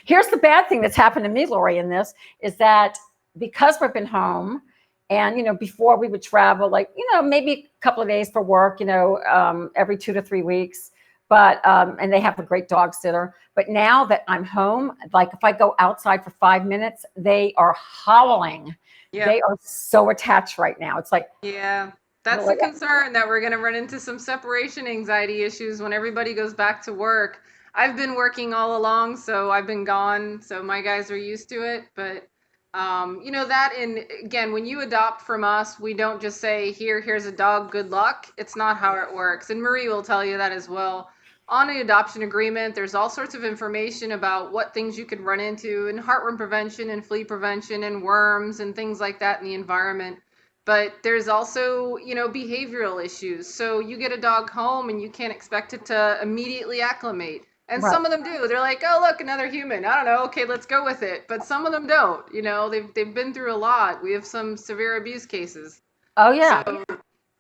[SPEAKER 2] here's the bad thing that's happened to me, Lori, in this is that because we've been home and, before we would travel, like, maybe a couple of days for work, every 2 to 3 weeks, but, and they have a great dog sitter. But now that I'm home, like if I go outside for 5 minutes, they are howling. Yeah. They are so attached right now. It's like,
[SPEAKER 8] that's the concern, that we're going to run into some separation anxiety issues when everybody goes back to work. I've been working all along, so I've been gone, so my guys are used to it. But, again, when you adopt from us, we don't just say, here's a dog, good luck. It's not how it works. And Marie will tell you that as well. on an adoption agreement, there's all sorts of information about what things you could run into and heartworm prevention and flea prevention and worms and things like that in the environment. But there's also, behavioral issues. So you get a dog home and you can't expect it to immediately acclimate. And
[SPEAKER 2] Right.
[SPEAKER 8] some of them do. They're like, oh, look, another human. I don't know. Okay, let's go with it. But some of them don't. They've been through a lot. We have some severe abuse cases.
[SPEAKER 2] Oh yeah.
[SPEAKER 8] So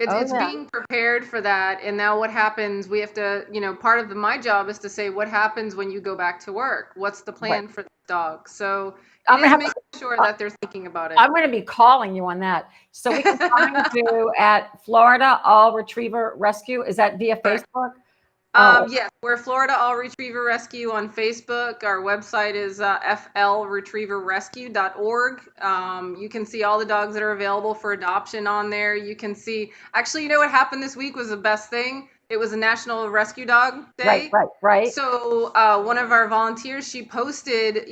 [SPEAKER 2] Oh,
[SPEAKER 8] it's
[SPEAKER 2] yeah.
[SPEAKER 8] being prepared for that. And now what happens? We have to, part of my job is to say what happens when you go back to work. What's the plan for the dog? So
[SPEAKER 2] I'm
[SPEAKER 8] it is
[SPEAKER 2] gonna
[SPEAKER 8] making sure that they're thinking about it.
[SPEAKER 2] I'm going to be calling you on that. So we can find you at Florida All Retriever Rescue. Is that via Facebook?
[SPEAKER 8] Yes, we're Florida All Retriever Rescue on Facebook. Our website is flretrieverrescue.org. You can see all the dogs that are available for adoption on there. You can see, actually, what happened this week was the best thing. It was a National Rescue Dog Day.
[SPEAKER 2] Right.
[SPEAKER 8] So one of our volunteers, she posted,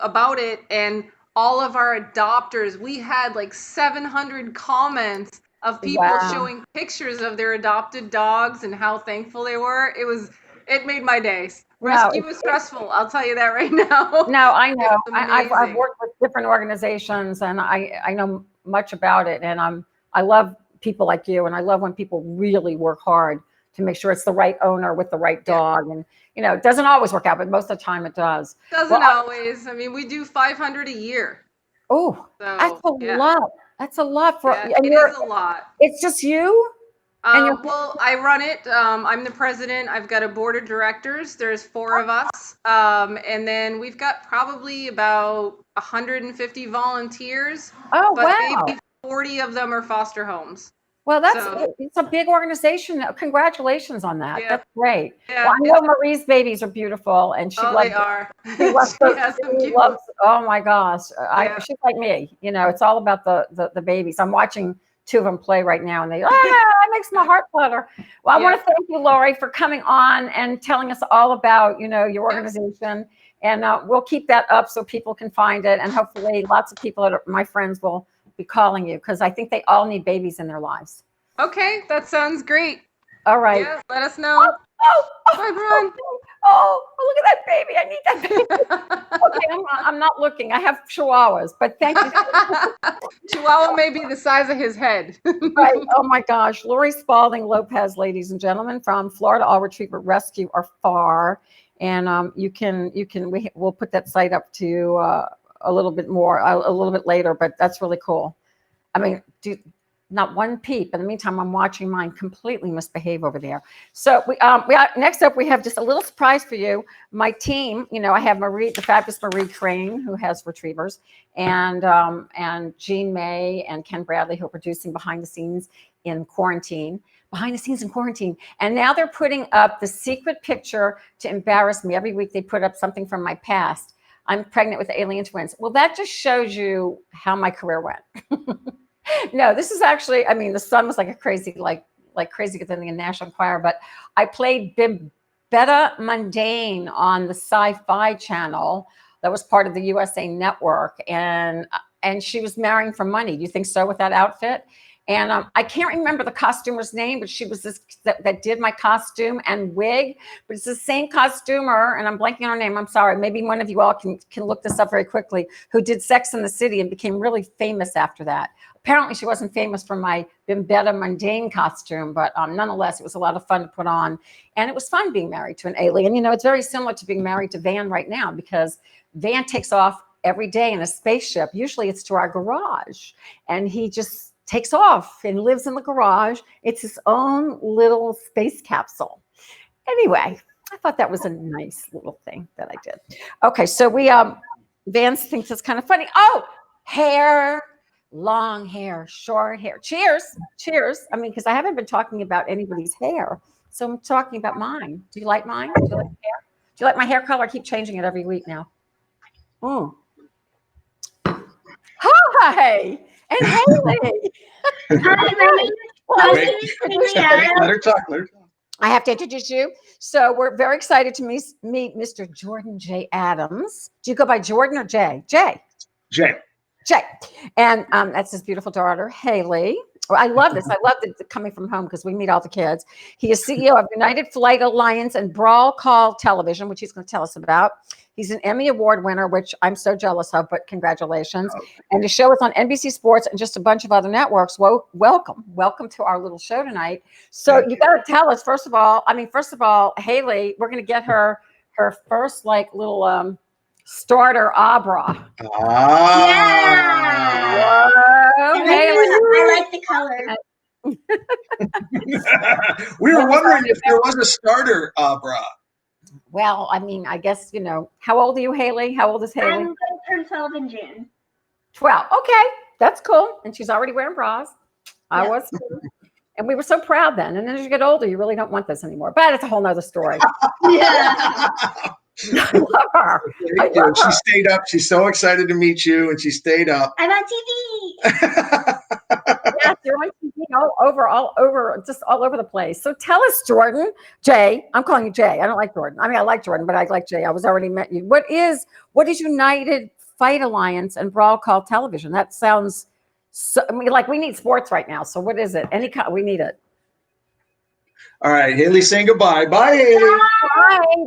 [SPEAKER 8] about it, and all of our adopters, we had like 700 comments of people showing pictures of their adopted dogs and how thankful they were. It made my days. Rescue was stressful. I'll tell you that right now.
[SPEAKER 2] No, I know. I've
[SPEAKER 8] amazing.
[SPEAKER 2] worked with different organizations and I know much about it. And I love people like you. And I love when people really work hard to make sure it's the right owner with the right dog. And, it doesn't always work out, but most of the time it does.
[SPEAKER 8] Doesn't always. I mean, we do 500 a year.
[SPEAKER 2] Oh,
[SPEAKER 8] So,
[SPEAKER 2] that's a lot. That's a lot for.
[SPEAKER 8] Yeah, it is a lot.
[SPEAKER 2] It's just you.
[SPEAKER 8] Well, I run it. I'm the president. I've got a board of directors. There's 4 of us. And then we've got probably about 150 volunteers.
[SPEAKER 2] Oh,
[SPEAKER 8] but
[SPEAKER 2] wow.
[SPEAKER 8] maybe 40 of them are foster homes.
[SPEAKER 2] Well, it's a big organization. Congratulations on that.
[SPEAKER 8] Yeah.
[SPEAKER 2] That's great.
[SPEAKER 8] Yeah,
[SPEAKER 2] well, I know Marie's babies are beautiful, and she loves.
[SPEAKER 8] They are.
[SPEAKER 2] She loves
[SPEAKER 8] She
[SPEAKER 2] loves. Oh my gosh,
[SPEAKER 8] Yeah.
[SPEAKER 2] she's like me. It's all about the babies. I'm watching 2 of them play right now, and that makes my heart flutter. Well, I want to thank you, Lori, for coming on and telling us all about your organization, and we'll keep that up so people can find it, and hopefully, lots of people my friends will be calling you because I think they all need babies in their lives.
[SPEAKER 8] Okay, that sounds great.
[SPEAKER 2] All right.
[SPEAKER 8] Yeah, let us know. Bye, Ron.
[SPEAKER 2] Look at that baby. I need that baby. Okay, I'm not looking. I have chihuahuas, but thank you.
[SPEAKER 8] Chihuahua may be the size of his head.
[SPEAKER 2] Right. Oh my gosh. Lori Spaulding Lopez, ladies and gentlemen, from Florida All Retriever Rescue, or FARR. And we'll put that site up to you a little bit later, but that's really cool. I mean, not one peep. In the meantime, I'm watching mine completely misbehave over there. So next up, we have just a little surprise for you. My team, I have Marie, the fabulous Marie Crane, who has retrievers, and Jean May and Ken Bradley, who are producing behind the scenes in quarantine. And now they're putting up the secret picture to embarrass me. Every week they put up something from my past. I'm pregnant with alien twins. Well, that just shows you how my career went. No, this is actually, the son was like a crazy, like crazy than the National Enquirer, but I played Bimbetta Mundane on the Sci-Fi Channel that was part of the USA Network, and she was marrying for money. Do you think so with that outfit? And I can't remember the costumer's name, but she was that did my costume and wig, but it's the same costumer, and I'm blanking on her name. I'm sorry. Maybe one of you all can look this up very quickly, who did Sex and the City and became really famous after that. Apparently she wasn't famous for my Bimbetta Mundane costume, but nonetheless, it was a lot of fun to put on. And it was fun being married to an alien. It's very similar to being married to Van right now, because Van takes off every day in a spaceship. Usually it's to our garage, and he just takes off and lives in the garage. It's his own little space capsule. Anyway, I thought that was a nice little thing that I did. Okay, so Van thinks it's kind of funny. Oh, hair, long hair, short hair. Cheers. Because I haven't been talking about anybody's hair, so I'm talking about mine. Do you like mine? Do you like hair? Do you like my hair color? I keep changing it every week now. Hi. And Haley.
[SPEAKER 9] Let her talk.
[SPEAKER 2] I have to introduce you. So we're very excited to meet Mr. Jordan J. Adams. Do you go by Jordan or Jay? Jay.
[SPEAKER 9] Jay.
[SPEAKER 2] And that's his beautiful daughter, Haley. Well, I love this. I love the coming from home because we meet all the kids. He is CEO of United Flight Alliance and Brawl Call Television, which he's going to tell us about. He's an Emmy Award winner, which I'm so jealous of, but congratulations. And the show is on NBC Sports and just a bunch of other networks. Well, welcome to our little show tonight. So you got to tell us, first of all, Haley, we're going to get her first like little starter abra.
[SPEAKER 10] Yeah.
[SPEAKER 2] Whoa, Haley.
[SPEAKER 10] I like the color.
[SPEAKER 9] We were wondering if there was a starter bra.
[SPEAKER 2] Well, I mean, I guess, how old are you, Haley? How old is Haley?
[SPEAKER 10] I'm going to turn 12 in June.
[SPEAKER 2] 12. Okay. That's cool. And she's already wearing bras. I was too. And we were so proud then. And then as you get older, you really don't want this anymore. But it's a whole nother story.
[SPEAKER 10] Yeah.
[SPEAKER 2] I love her.
[SPEAKER 9] She stayed up. She's so excited to meet you, and she stayed up.
[SPEAKER 10] I'm on TV.
[SPEAKER 2] Yes, you're on TV all over, just all over the place. So tell us, Jordan, Jay. I'm calling you Jay. I don't like Jordan. I mean, I like Jordan, but I like Jay. I was already met you. What is United Fight Alliance and Brawl Call Television? That sounds so. I mean, like we need sports right now. So what is it? Any kind? We need it.
[SPEAKER 9] All right, Haley, saying goodbye. Bye, Haley.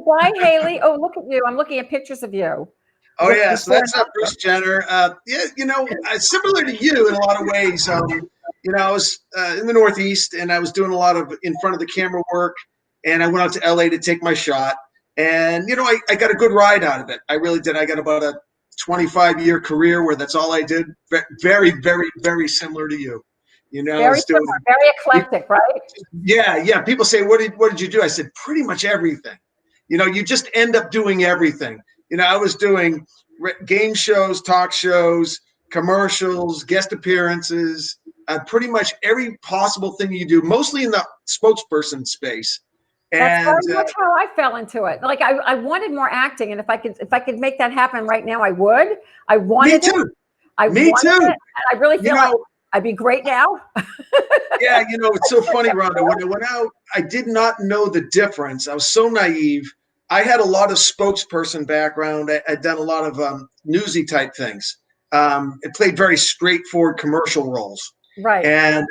[SPEAKER 2] Bye, Haley. Oh, look at you. I'm looking at pictures of you.
[SPEAKER 9] Oh, yeah. So that's Bruce Jenner. Similar to you in a lot of ways. I was in the Northeast, and I was doing a lot of in front of the camera work, and I went out to L.A. to take my shot. And, I got a good ride out of it. I really did. I got about a 25-year career where that's all I did. Very, very, very similar to you.
[SPEAKER 2] Very similar, very eclectic, right?
[SPEAKER 9] Yeah. People say, what did you do? I said, pretty much everything. You just end up doing everything. I was doing game shows, talk shows, commercials, guest appearances, pretty much every possible thing you do, mostly in the spokesperson space.
[SPEAKER 2] That's very much how I fell into it. Like I wanted more acting, and if I could make that happen right now, I would. I wanted
[SPEAKER 9] Me too.
[SPEAKER 2] it.
[SPEAKER 9] Me too.
[SPEAKER 2] It, and I really feel like I'd be great now.
[SPEAKER 9] Yeah, it's so funny, Rhonda. When I went out, I did not know the difference. I was so naive. I had a lot of spokesperson background. I'd done a lot of newsy type things. It played very straightforward commercial roles.
[SPEAKER 2] Right.
[SPEAKER 9] And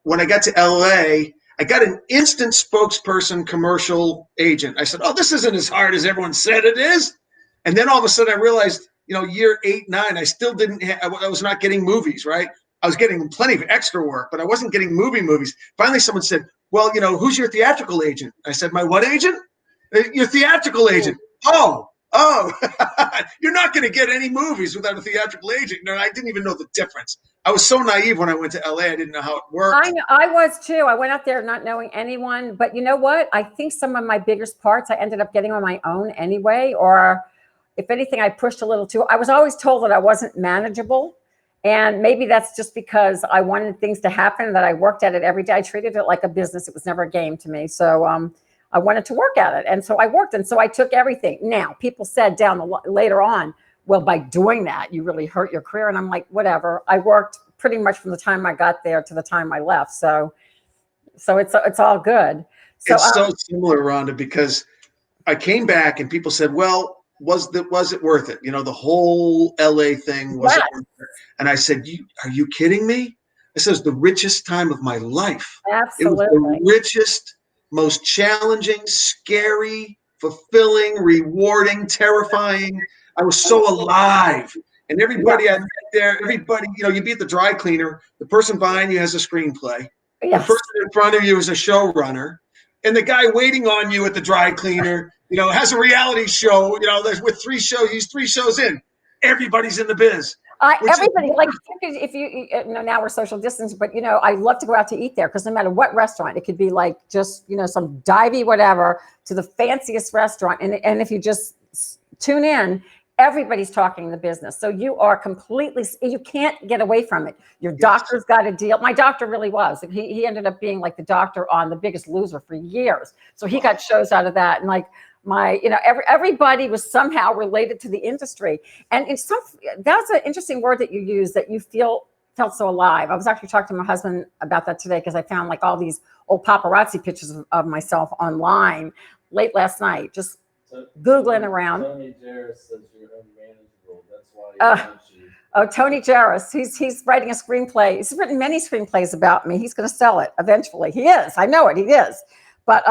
[SPEAKER 9] when I got to LA, I got an instant spokesperson commercial agent. I said, oh, this isn't as hard as everyone said it is. And then all of a sudden I realized, year 8, 9, I still I was not getting movies, right? I was getting plenty of extra work, but I wasn't getting movies. Finally, someone said, well, who's your theatrical agent? I said, my what agent? Your theatrical agent. Oh, you're not going to get any movies without a theatrical agent. No, I didn't even know the difference. I was so naive when I went to LA. I didn't know how it worked.
[SPEAKER 2] I was too. I went out there not knowing anyone, but you know what? I think some of my biggest parts I ended up getting on my own anyway, or if anything, I pushed a little too. I was always told that I wasn't manageable. And maybe that's just because I wanted things to happen, that I worked at it every day. I treated it like a business. It was never a game to me. So I wanted to work at it. And so I worked. And so I took everything. Now, people said later on, well, by doing that, you really hurt your career. And I'm like, whatever. I worked pretty much from the time I got there to the time I left. So it's all good. So,
[SPEAKER 9] it's so similar, Rhonda, because I came back and people said, well, was it worth it? The whole LA thing was it worth it? And I said, are you kidding me? This is the richest time of my life.
[SPEAKER 2] Absolutely.
[SPEAKER 9] It was the richest, most challenging, scary, fulfilling, rewarding, terrifying. I was so alive. And everybody I met there, you be at the dry cleaner, the person behind you has a screenplay.
[SPEAKER 2] Yes.
[SPEAKER 9] The person in front of you is a showrunner. And the guy waiting on you at the dry cleaner, has a reality show, with 3 shows, he's 3 shows in. Everybody's in the biz.
[SPEAKER 2] Everybody, like if you now we're social distance, but I love to go out to eat there because no matter what restaurant, it could be like just some divey whatever to the fanciest restaurant, and if you just tune in, everybody's talking the business. So you can't get away from it. Your doctor's got a deal. My doctor really was. He ended up being like the doctor on The Biggest Loser for years. So he got shows out of that, and like. Everybody was somehow related to the industry. And that's an interesting word that you use, that you felt so alive. I was actually talking to my husband about that today because I found like all these old paparazzi pictures of myself online late last night, just Googling around.
[SPEAKER 4] Tony Jarrett says you're unmanageable. That's why he wants you.
[SPEAKER 2] Oh, Tony Jarris. He's writing a screenplay. He's written many screenplays about me. He's going to sell it eventually. He is. I know it. He is. But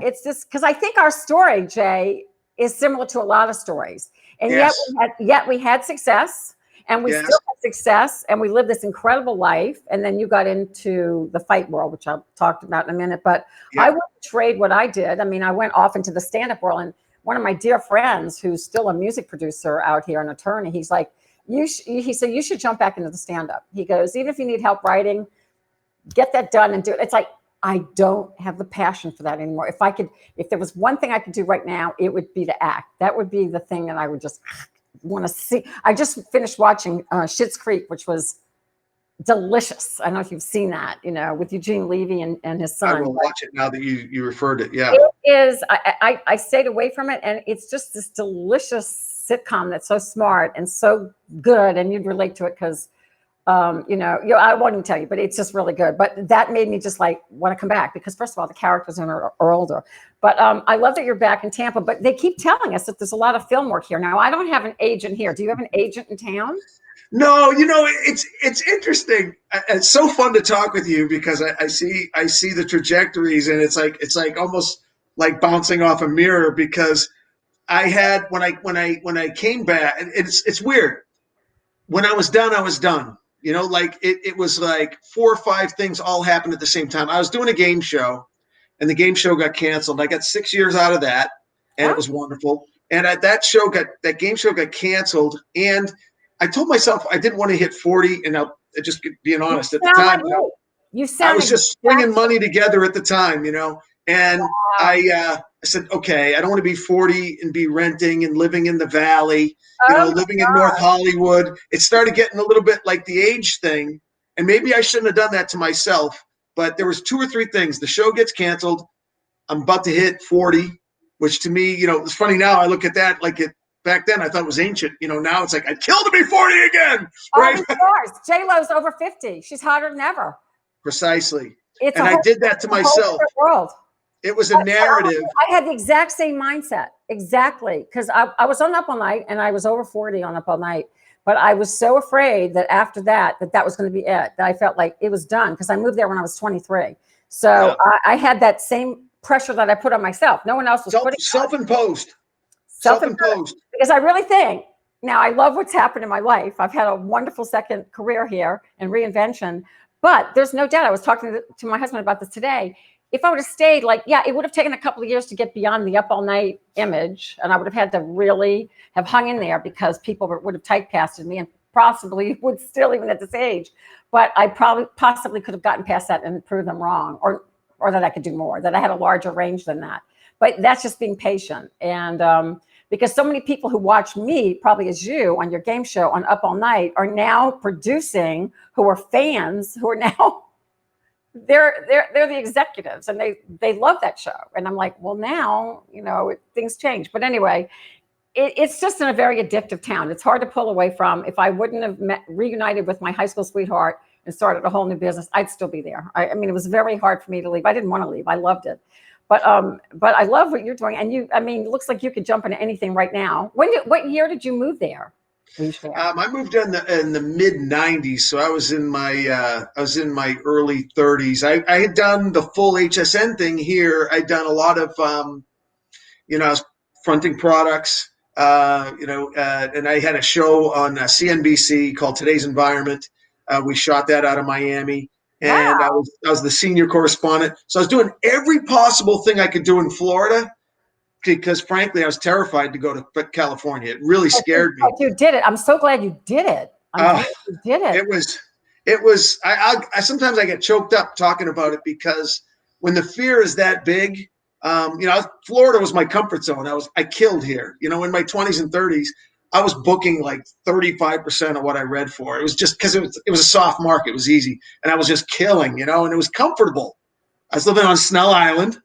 [SPEAKER 2] it's just because I think our story, Jay, is similar to a lot of stories, and
[SPEAKER 9] Yes.
[SPEAKER 2] yet we had success, and we
[SPEAKER 9] Yes.
[SPEAKER 2] still have success, and we lived this incredible life. And then you got into the fight world, which I'll talk about in a minute. But
[SPEAKER 9] Yeah.
[SPEAKER 2] I wouldn't trade what I did. I mean, I went off into the stand-up world, and one of my dear friends, who's still a music producer out here, an attorney, he's like, he said, you should jump back into the stand-up. He goes, even if you need help writing, get that done and do it. It's like, I don't have the passion for that anymore. If there was one thing I could do right now, it would be to act. That would be the thing that I would just want to see. I just finished watching Schitt's Creek, which was delicious. I don't know if you've seen that, with Eugene Levy and his son.
[SPEAKER 9] I will watch it now that you referred it. Yeah.
[SPEAKER 2] It is. I stayed away from it, and it's just this delicious sitcom that's so smart and so good, and you'd relate to it because, I won't even tell you, but it's just really good. But that made me just like want to come back because, first of all, the characters in it are older. But I love that you're back in Tampa. But they keep telling us that there's a lot of film work here. Now, I don't have an agent here. Do you have an agent in town?
[SPEAKER 9] No, it's interesting. It's so fun to talk with you because I see the trajectories, and it's like almost like bouncing off a mirror because I had when I came back, it's weird. When I was done, I was done. It was like 4 or 5 things all happened at the same time. I was doing a game show, and the game show got canceled. I got 6 years out of that, and it was wonderful. And that game show got canceled, and I told myself I didn't want to hit 40, and I'll just being honest at the time. I was just stringing money together at the time, and I said, okay, I don't want to be 40 and be renting and living in the valley, living in North Hollywood. It started getting a little bit like the age thing, and maybe I shouldn't have done that to myself, but there was 2 or 3 things. The show gets canceled. I'm about to hit 40, which to me, it's funny now. I look at that like it. Back then, I thought it was ancient. Now it's like, I'd kill to be 40 again. Right?
[SPEAKER 2] Of course. J-Lo's over 50. She's hotter than ever.
[SPEAKER 9] Precisely. I did that to myself.
[SPEAKER 2] World.
[SPEAKER 9] It was a narrative.
[SPEAKER 2] I had the exact same mindset. Exactly. Because I was on Up All Night, and I was over 40 on Up All Night. But I was so afraid that after that was going to be it, that I felt like it was done because I moved there when I was 23. So I had that same pressure that I put on myself. No one else was putting
[SPEAKER 9] self-imposed.
[SPEAKER 2] Self-imposed. Because I really think, now I love what's happened in my life. I've had a wonderful second career here and reinvention, but there's no doubt. I was talking to my husband about this today. If I would have stayed, it would have taken a couple of years to get beyond the Up All Night image, and I would have had to really have hung in there because people would have typecasted me and possibly would still even at this age. But I possibly could have gotten past that and proved them wrong, or that I could do more, that I had a larger range than that. But that's just being patient. And because so many people who watch me, probably as you, on your game show on Up All Night, are now producing, who are fans, who are now, they're the executives, and they love that show. And I'm like, well, now, things change. But anyway, it's just in a very addictive town. It's hard to pull away from. If I wouldn't have reunited with my high school sweetheart and started a whole new business, I'd still be there. I mean, it was very hard for me to leave. I didn't want to leave. I loved it. But I love what you're doing, and it looks like you could jump into anything right now. What year did you move there?
[SPEAKER 9] I moved in the mid '90s, so I was in my early 30s. I had done the full HSN thing here. I'd done a lot of I was fronting products, and I had a show on CNBC called Today's Environment. We shot that out of Miami. And
[SPEAKER 2] wow.
[SPEAKER 9] I was the senior correspondent. So I was doing every possible thing I could do in Florida because, frankly, I was terrified to go to California. It really scared me.
[SPEAKER 2] You did it. I'm so glad you did it. You did it.
[SPEAKER 9] It was. I sometimes I get choked up talking about it because when the fear is that big, Florida was my comfort zone. I killed here. In my 20s and 30s. I was booking like 35% of what I read for. It was just because it was a soft market. It was easy. And I was just killing, and it was comfortable. I was living on Snell Island,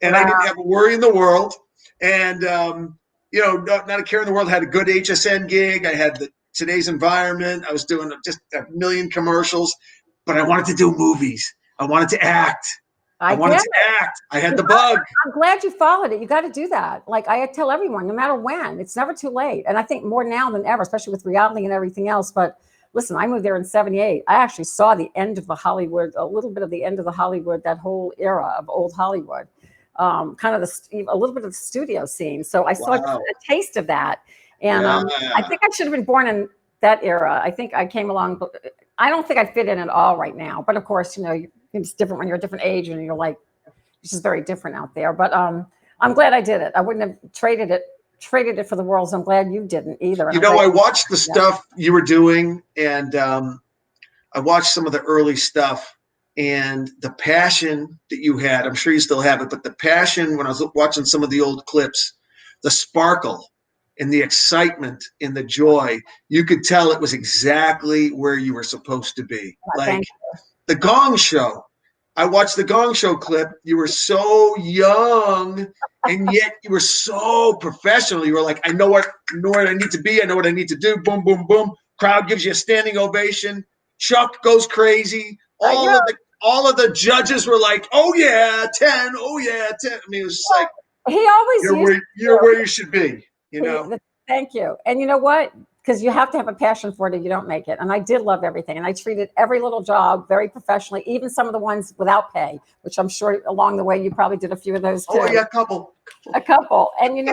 [SPEAKER 9] and I didn't have a worry in the world. And, not a care in the world. I had a good HSN gig. I had Today's Environment. I was doing just a million commercials. But I wanted to do movies. I wanted to act. I wanted
[SPEAKER 2] get
[SPEAKER 9] to
[SPEAKER 2] it.
[SPEAKER 9] act. I had the bug.
[SPEAKER 2] I'm glad you followed it. You got to do that. Like I tell everyone, no matter when, it's never too late. And I think more now than ever, especially with reality and everything else. But listen, I moved there in '78. I actually saw the end of the Hollywood, a little bit of the end of the Hollywood, that whole era of old Hollywood, kind of a little bit of the studio scene. So I saw
[SPEAKER 9] Wow.
[SPEAKER 2] a taste of that. And I think I should have been born in that era. I think I came along, but I don't think I fit in at all right now. But of course, it's different when you're a different age and you're like, it's just very different out there. But I'm glad I did it. I wouldn't have traded it for the world. So I'm glad you didn't either. And
[SPEAKER 9] I watched the stuff you were doing, and I watched some of the early stuff, and the passion that you had. I'm sure you still have it, but the passion when I was watching some of the old clips, the sparkle and the excitement and the joy, you could tell it was exactly where you were supposed to be. Like the Gong Show. I watched the Gong Show clip. You were so young, and yet you were so professional. You were like, I know what I need to be. I know what I need to do. Boom, boom, boom. Crowd gives you a standing ovation. Chuck goes crazy. All of the judges were like, oh yeah, 10. Oh yeah, 10. I mean, it was just like,
[SPEAKER 2] he always
[SPEAKER 9] you're where you should be.
[SPEAKER 2] Thank you. And you know what? Because you have to have a passion for it, or you don't make it. And I did love everything. And I treated every little job very professionally, even some of the ones without pay, which I'm sure along the way you probably did a few of those too.
[SPEAKER 9] Oh yeah, a couple.
[SPEAKER 2] And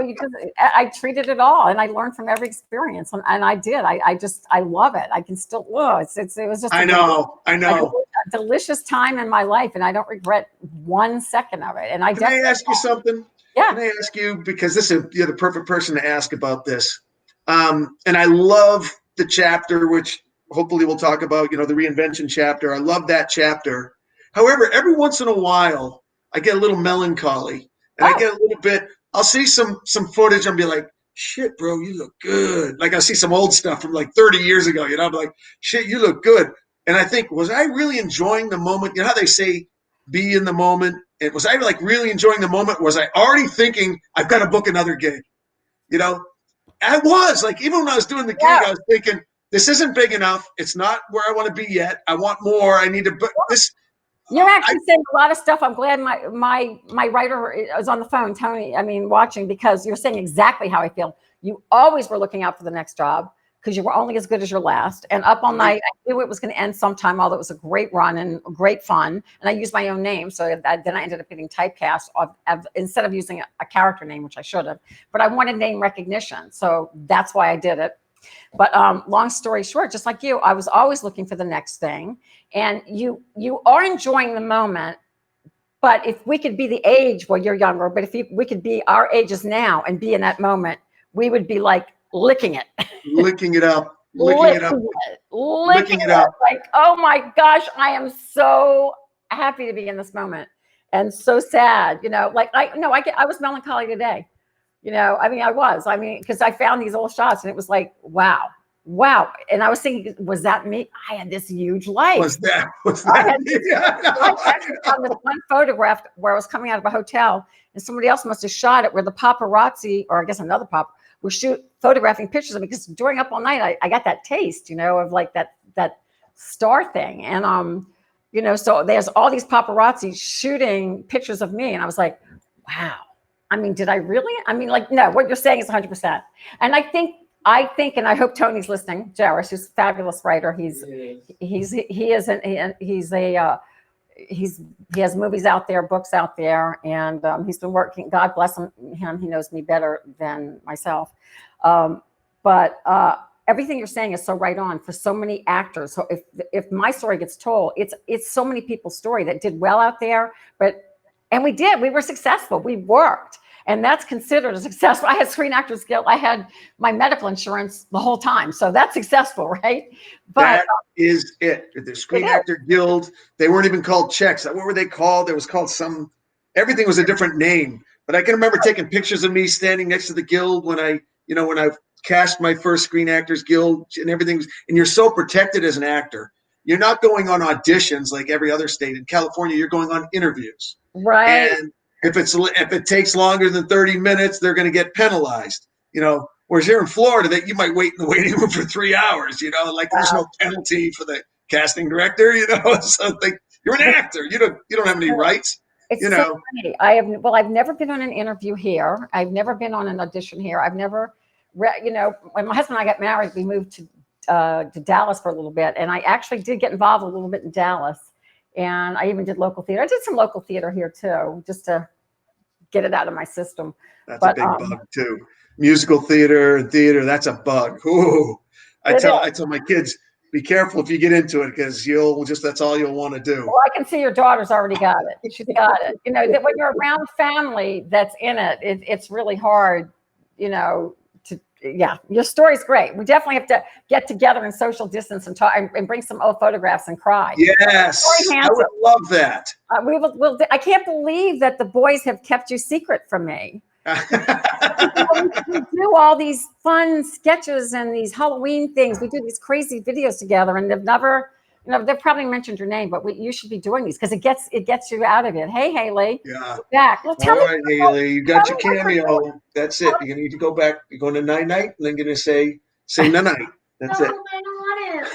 [SPEAKER 2] I treated it all, and I learned from every experience. And I did. I love it. I can still. It was just.
[SPEAKER 9] I know.
[SPEAKER 2] A delicious time in my life, and I don't regret 1 second of it. And
[SPEAKER 9] Can I ask you something?
[SPEAKER 2] Yeah.
[SPEAKER 9] Can I ask you, because you're the perfect person to ask about this. And I love the chapter, which hopefully we'll talk about, the reinvention chapter. I love that chapter. However, every once in a while, I get a little melancholy, and I get a little bit, I'll see some footage and be like, shit, bro, you look good. Like I see some old stuff from like 30 years ago, I'm like, shit, you look good. And I think, was I really enjoying the moment? You know how they say, be in the moment? And was I like really enjoying the moment? Was I already thinking, I've got to book another gig? I was like, even when I was doing the gig, I was thinking, this isn't big enough. It's not where I want to be yet. I want more. I need to book this.
[SPEAKER 2] You're actually saying a lot of stuff. I'm glad my writer is on the phone, Tony. I mean, watching, because you're saying exactly how I feel. You always were looking out for the next job, because you were only as good as your last. And Up All Night, I knew it was going to end sometime, although it was a great run and great fun. And I used my own name. So then I ended up getting typecast instead of using a character name, which I should have. But I wanted name recognition. So that's why I did it. But long story short, just like you, I was always looking for the next thing. And you are enjoying the moment. But if we could be the age, well, you're younger, but if we could be our ages now and be in that moment, we would be like, licking it up.
[SPEAKER 9] Licking it up.
[SPEAKER 2] Like, oh my gosh, I am so happy to be in this moment, and so sad. I was melancholy today. Because I found these old shots, and it was like, wow. And I was thinking, was that me? I had this huge life.
[SPEAKER 9] Was that
[SPEAKER 2] me? I found this one photograph where I was coming out of a hotel, and somebody else must have shot it, where the paparazzi, or I guess another were photographing pictures of me, because during Up All Night, I got that taste, of like that star thing. And, so there's all these paparazzi shooting pictures of me. And I was like, wow. I mean, did I really? I mean, like, no, what you're saying is 100%. And I think, and I hope Tony's listening, Jairus, who's a fabulous writer. He has movies out there, books out there, and he's been working. God bless him. He knows me better than myself. But everything you're saying is so right on for so many actors. So if my story gets told, it's so many people's story that did well out there. And we were successful. We worked. And that's considered a success. I had Screen Actors Guild. I had my medical insurance the whole time. So that's successful, right? But
[SPEAKER 9] that is it. The Screen Actor Guild, they weren't even called checks. What were they called? It was called everything was a different name. But I can remember taking pictures of me standing next to the guild when I cashed my first Screen Actors Guild, and everything. And you're so protected as an actor. You're not going on auditions like every other state. In California, you're going on interviews.
[SPEAKER 2] Right.
[SPEAKER 9] And if it takes longer than 30 minutes, they're going to get penalized, whereas here in Florida, that you might wait in the waiting room for 3 hours, like there's no penalty for the casting director, so you're an actor. You don't have any rights.
[SPEAKER 2] It's
[SPEAKER 9] You
[SPEAKER 2] so
[SPEAKER 9] know,
[SPEAKER 2] funny. I've never been on an interview here. I've never been on an audition here. I've never, when my husband and I got married, we moved to Dallas for a little bit, and I actually did get involved a little bit in Dallas, and I even did local theater. I did some local theater here too, just to get it out of my system.
[SPEAKER 9] that's
[SPEAKER 2] But
[SPEAKER 9] a big bug too. Musical theater and theater, that's a bug. Ooh. I tell my kids, be careful if you get into it because that's all you'll want to do.
[SPEAKER 2] Well, I can see your daughter's already got it. She's got it. That when you're around family that's in it's really hard, your story's great. We definitely have to get together and social distance and talk and bring some old photographs and cry.
[SPEAKER 9] Yes, I would love that.
[SPEAKER 2] I can't believe that the boys have kept your secret from me. We do all these fun sketches and these Halloween things. We do these crazy videos together, and they've never, they've probably mentioned your name, but you should be doing these because it gets you out of it. Hey, Haley.
[SPEAKER 9] Yeah.
[SPEAKER 2] Back. Well,
[SPEAKER 9] All right, Haley, you got your cameo. That's it. You're gonna need to go back. You're going to night night, and then you're gonna say night. That's it.
[SPEAKER 10] I don't want it.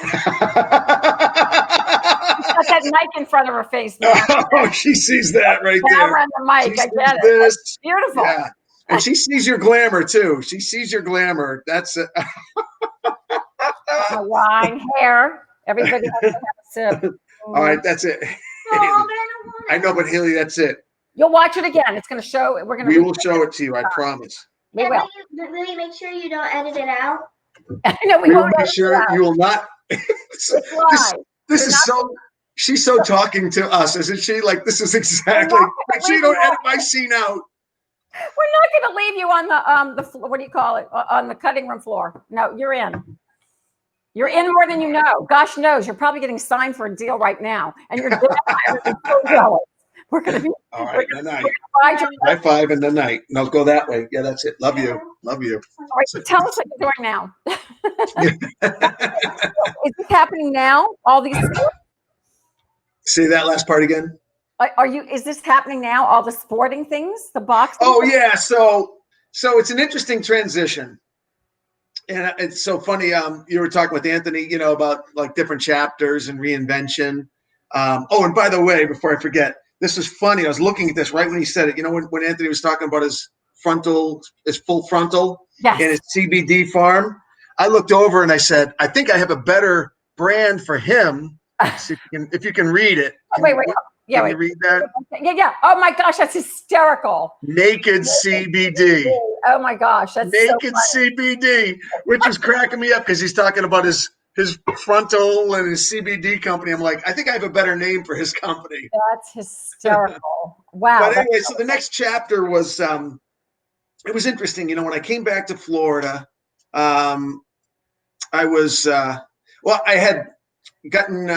[SPEAKER 2] She's got that mic in front of her face now.
[SPEAKER 9] Oh, she sees that right there.
[SPEAKER 2] Camera and the mic. I get it.
[SPEAKER 9] This.
[SPEAKER 2] That's beautiful.
[SPEAKER 9] Yeah. And she sees your glamour too. She sees your glamour. That's it.
[SPEAKER 2] Wine, hair. Everybody has to have a sip.
[SPEAKER 9] All right, that's it. I know, but Haley, that's it.
[SPEAKER 2] You'll watch it again. It's going to show.
[SPEAKER 9] We will show it to you. I promise.
[SPEAKER 2] We will.
[SPEAKER 10] Will you make sure you don't edit it out?
[SPEAKER 2] No, we
[SPEAKER 9] We will
[SPEAKER 2] won't.
[SPEAKER 9] make sure you will not. This is so. She's so talking to us, isn't she? Like this is exactly. Make sure you don't edit my scene out.
[SPEAKER 2] We're not going to leave you on the floor. What do you call it? On the cutting room floor. No, you're in. You're in more than you know. Gosh knows, you're probably getting signed for a deal right now, and you're so jealous. We're going to be.
[SPEAKER 9] All right, the night. High five in the night. No, go that way. Yeah, that's it. Love you. Love you.
[SPEAKER 2] All right, so tell us what you're doing now. Is this happening now? All these.
[SPEAKER 9] Say that last part again.
[SPEAKER 2] Is this happening now? All the sporting things, the boxing?
[SPEAKER 9] Oh yeah, so it's an interesting transition, and it's so funny. You were talking with Anthony, about like different chapters and reinvention. And by the way, before I forget, this is funny. I was looking at this right when he said it. When Anthony was talking about his full frontal,
[SPEAKER 2] yes,
[SPEAKER 9] and his CBD farm, I looked over and I said, I think I have a better brand for him. So if you can read it.
[SPEAKER 2] Wait. Yeah,
[SPEAKER 9] can you read that?
[SPEAKER 2] Yeah. Oh my gosh, that's hysterical.
[SPEAKER 9] Naked CBD.
[SPEAKER 2] Oh my gosh, that's
[SPEAKER 9] Naked
[SPEAKER 2] so funny.
[SPEAKER 9] CBD, which is cracking me up because he's talking about his frontal and his CBD company. I'm like, I think I have a better name for his company.
[SPEAKER 2] That's hysterical. Wow.
[SPEAKER 9] But anyway, so the next chapter was it was interesting. When I came back to Florida, I was I had gotten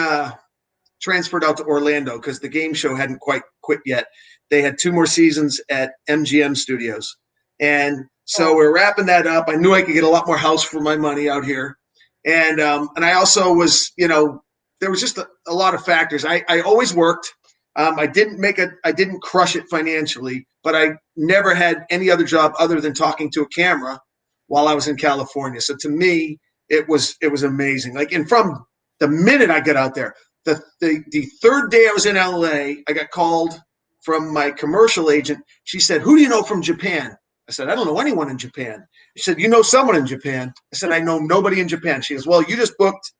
[SPEAKER 9] transferred out to Orlando because the game show hadn't quite quit yet. They had 2 more seasons at MGM Studios. And so we're wrapping that up. I knew I could get a lot more house for my money out here. And I also was, there was just a lot of factors. I always worked. I didn't crush it financially, but I never had any other job other than talking to a camera while I was in California. So to me, it was amazing. And from the minute I got out there, the third day I was in LA, I got called from my commercial agent. She said, "Who do you know from Japan?" I said, "I don't know anyone in Japan." She said, "You know someone in Japan?" I said, "I know nobody in Japan." She goes, "Well, you just booked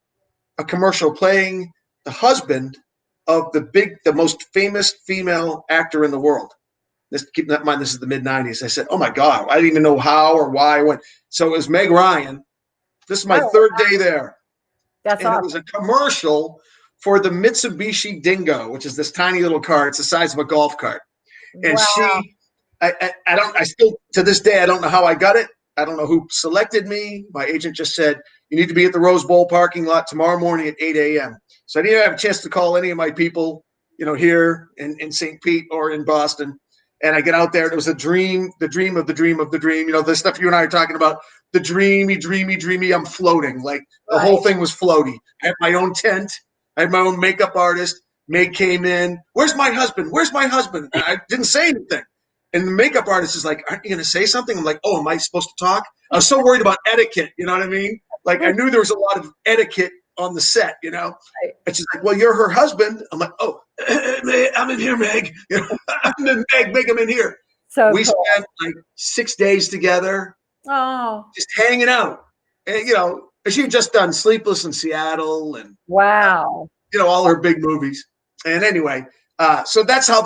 [SPEAKER 9] a commercial playing the husband of the most famous female actor in the world." Keep that in mind, this is the mid-90s. I said, "Oh my God, I didn't even know how or why I went." So it was Meg Ryan. This is my third day there.
[SPEAKER 2] That's awesome.
[SPEAKER 9] It was a commercial for the Mitsubishi Dingo, which is this tiny little car. It's the size of a golf cart. And
[SPEAKER 2] wow.
[SPEAKER 9] I still, to this day, I don't know how I got it. I don't know who selected me. My agent just said, "You need to be at the Rose Bowl parking lot tomorrow morning at 8 a.m. So I didn't have a chance to call any of my people, here in St. Pete or in Boston. And I get out there. It was a dream, the dream of the dream of the dream. The stuff you and I are talking about, the dreamy. I'm floating. Like the whole thing was floaty. I had my own tent. I had my own makeup artist. Meg came in. "Where's my husband? Where's my husband?" And I didn't say anything. And the makeup artist is like, "Aren't you going to say something?" I'm like, "Oh, am I supposed to talk?" I was so worried about etiquette. You know what I mean? Like I knew there was a lot of etiquette on the set, you know.
[SPEAKER 2] Right.
[SPEAKER 9] And she's like, well, you're her husband. I'm like, oh, I'm in here, Meg. You know, I'm in Meg, I'm in here.
[SPEAKER 2] So
[SPEAKER 9] We
[SPEAKER 2] cool.
[SPEAKER 9] spent like 6 days together,
[SPEAKER 2] Oh,
[SPEAKER 9] just hanging out. And, you know, she had just done Sleepless in Seattle and,
[SPEAKER 2] wow.
[SPEAKER 9] you know, all her big movies. And anyway, so that's how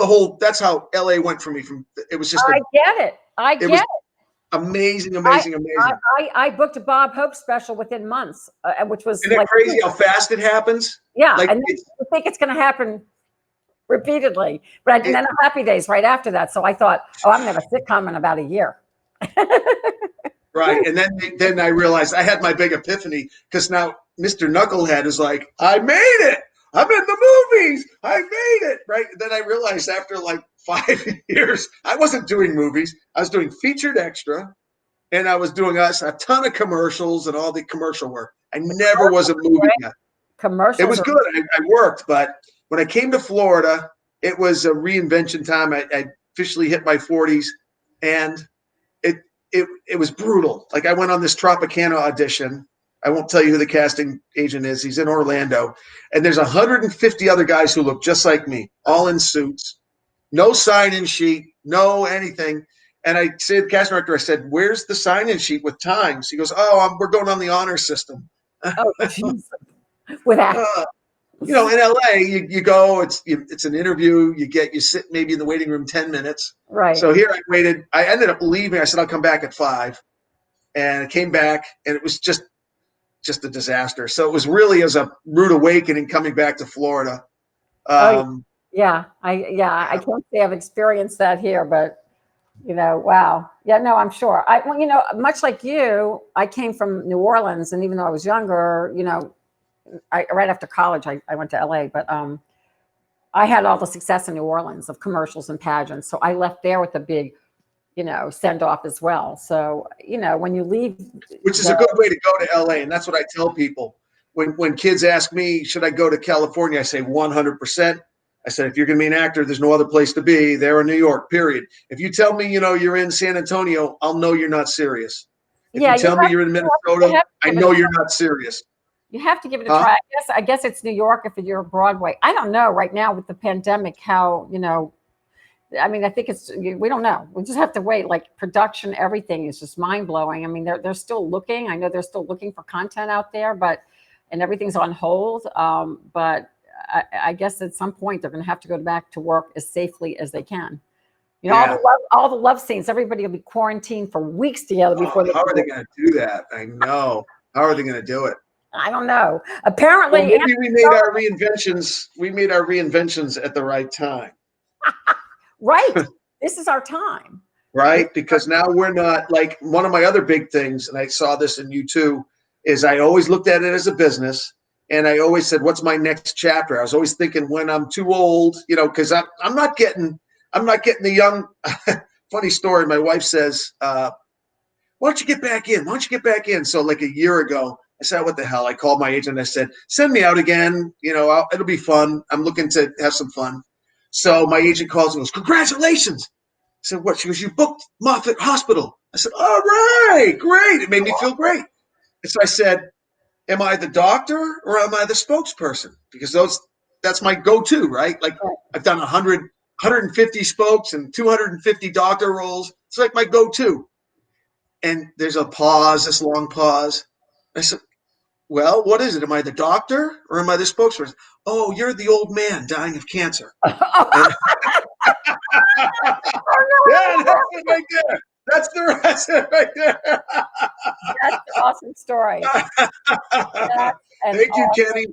[SPEAKER 9] LA went for me. It was just
[SPEAKER 2] I get it.
[SPEAKER 9] it was amazing.
[SPEAKER 2] I booked a Bob Hope special within months, which was
[SPEAKER 9] Isn't it
[SPEAKER 2] like
[SPEAKER 9] crazy how fast it happens?
[SPEAKER 2] Yeah,
[SPEAKER 9] Like,
[SPEAKER 2] and then you think it's going to happen repeatedly, but then a Happy Days right after that. So I thought, oh, I'm going to have a sitcom in about a year.
[SPEAKER 9] right. And then I realized I had my big epiphany because now Mr. Knucklehead is like, I made it. I'm in the movies. I made it. Right. And then I realized after like 5 years, I wasn't doing movies. I was doing featured extra, and I was doing a ton of commercials and all the commercial work. I never was a movie guy.
[SPEAKER 2] Commercials.
[SPEAKER 9] It was good. I worked, but when I came to Florida, it was a reinvention time. I officially hit my 40s, and it was brutal. Like I went on this Tropicana audition. I won't tell you who the casting agent is. He's in Orlando, and there's 150 other guys who look just like me, all in suits, no sign-in sheet, no anything. And I say to the casting director, I said, "Where's the sign-in sheet with times?" He goes, "Oh, we're going on the honor system."
[SPEAKER 2] Oh, Jesus. With that.
[SPEAKER 9] You know, in LA, you go, it's an interview. You sit maybe in the waiting room 10 minutes.
[SPEAKER 2] Right.
[SPEAKER 9] So here I waited. I ended up leaving. I said, I'll come back at 5. And I came back, and it was just a disaster. So it was really as a rude awakening coming back to Florida.
[SPEAKER 2] Yeah. I can't say I've experienced that here, but you know, wow. Yeah, no, I'm sure. Well, you know, much like you, I came from New Orleans, and even though I was younger, you know, right after college, I went to LA, but I had all the success in New Orleans of commercials and pageants. So I left there with a big, you know, send off as well. So, you know, when you leave.
[SPEAKER 9] Which is a good way to go to LA. And that's what I tell people. When kids ask me, should I go to California? I say 100%. I said, if you're going to be an actor, there's no other place to be. There in New York, period. If you tell me, you know, you're in San Antonio, I'll know you're not serious. If you tell me you're in Minnesota, I know you're not serious.
[SPEAKER 2] You have to give it a try. I guess it's New York if you're Broadway. I don't know right now with the pandemic how, you know, I mean, I think we don't know. We just have to wait. Like production, everything is just mind blowing. I mean, they're still looking. I know they're still looking for content out there, and everything's on hold. But I guess at some point they're going to have to go back to work as safely as they can. You know, all the love scenes, everybody will be quarantined for weeks together before
[SPEAKER 9] how are they going to do that? I know. How are they going to do it?
[SPEAKER 2] I don't know. Apparently,
[SPEAKER 9] well, maybe we made our reinventions. We made our reinventions at the right time.
[SPEAKER 2] Right. This is our time.
[SPEAKER 9] Right, because now we're not like one of my other big things, and I saw this in you too. Is I always looked at it as a business, and I always said, "What's my next chapter?" I was always thinking when I'm too old, you know, because I'm not getting the young. Funny story. My wife says, "Why don't you get back in? Why don't you get back in?" So like a year ago, I said, "What the hell?" I called my agent. I said, "Send me out again. You know, it'll be fun. I'm looking to have some fun." So my agent calls and goes, "Congratulations." I said, "What?" She goes, "You booked Moffitt Hospital." I said, "All right, great." It made me feel great. And so I said, "Am I the doctor or am I the spokesperson?" Because that's my go-to, right? Like I've done 150 spokes and 250 doctor roles. It's like my go-to. And there's a pause, this long pause. I said, "Well, what is it? Am I the doctor or am I the spokesperson?" "Oh, you're the old man dying of cancer." Yeah, that's it right there. That's the rest of it right there.
[SPEAKER 2] That's an awesome story.
[SPEAKER 9] Thank you, Kenny.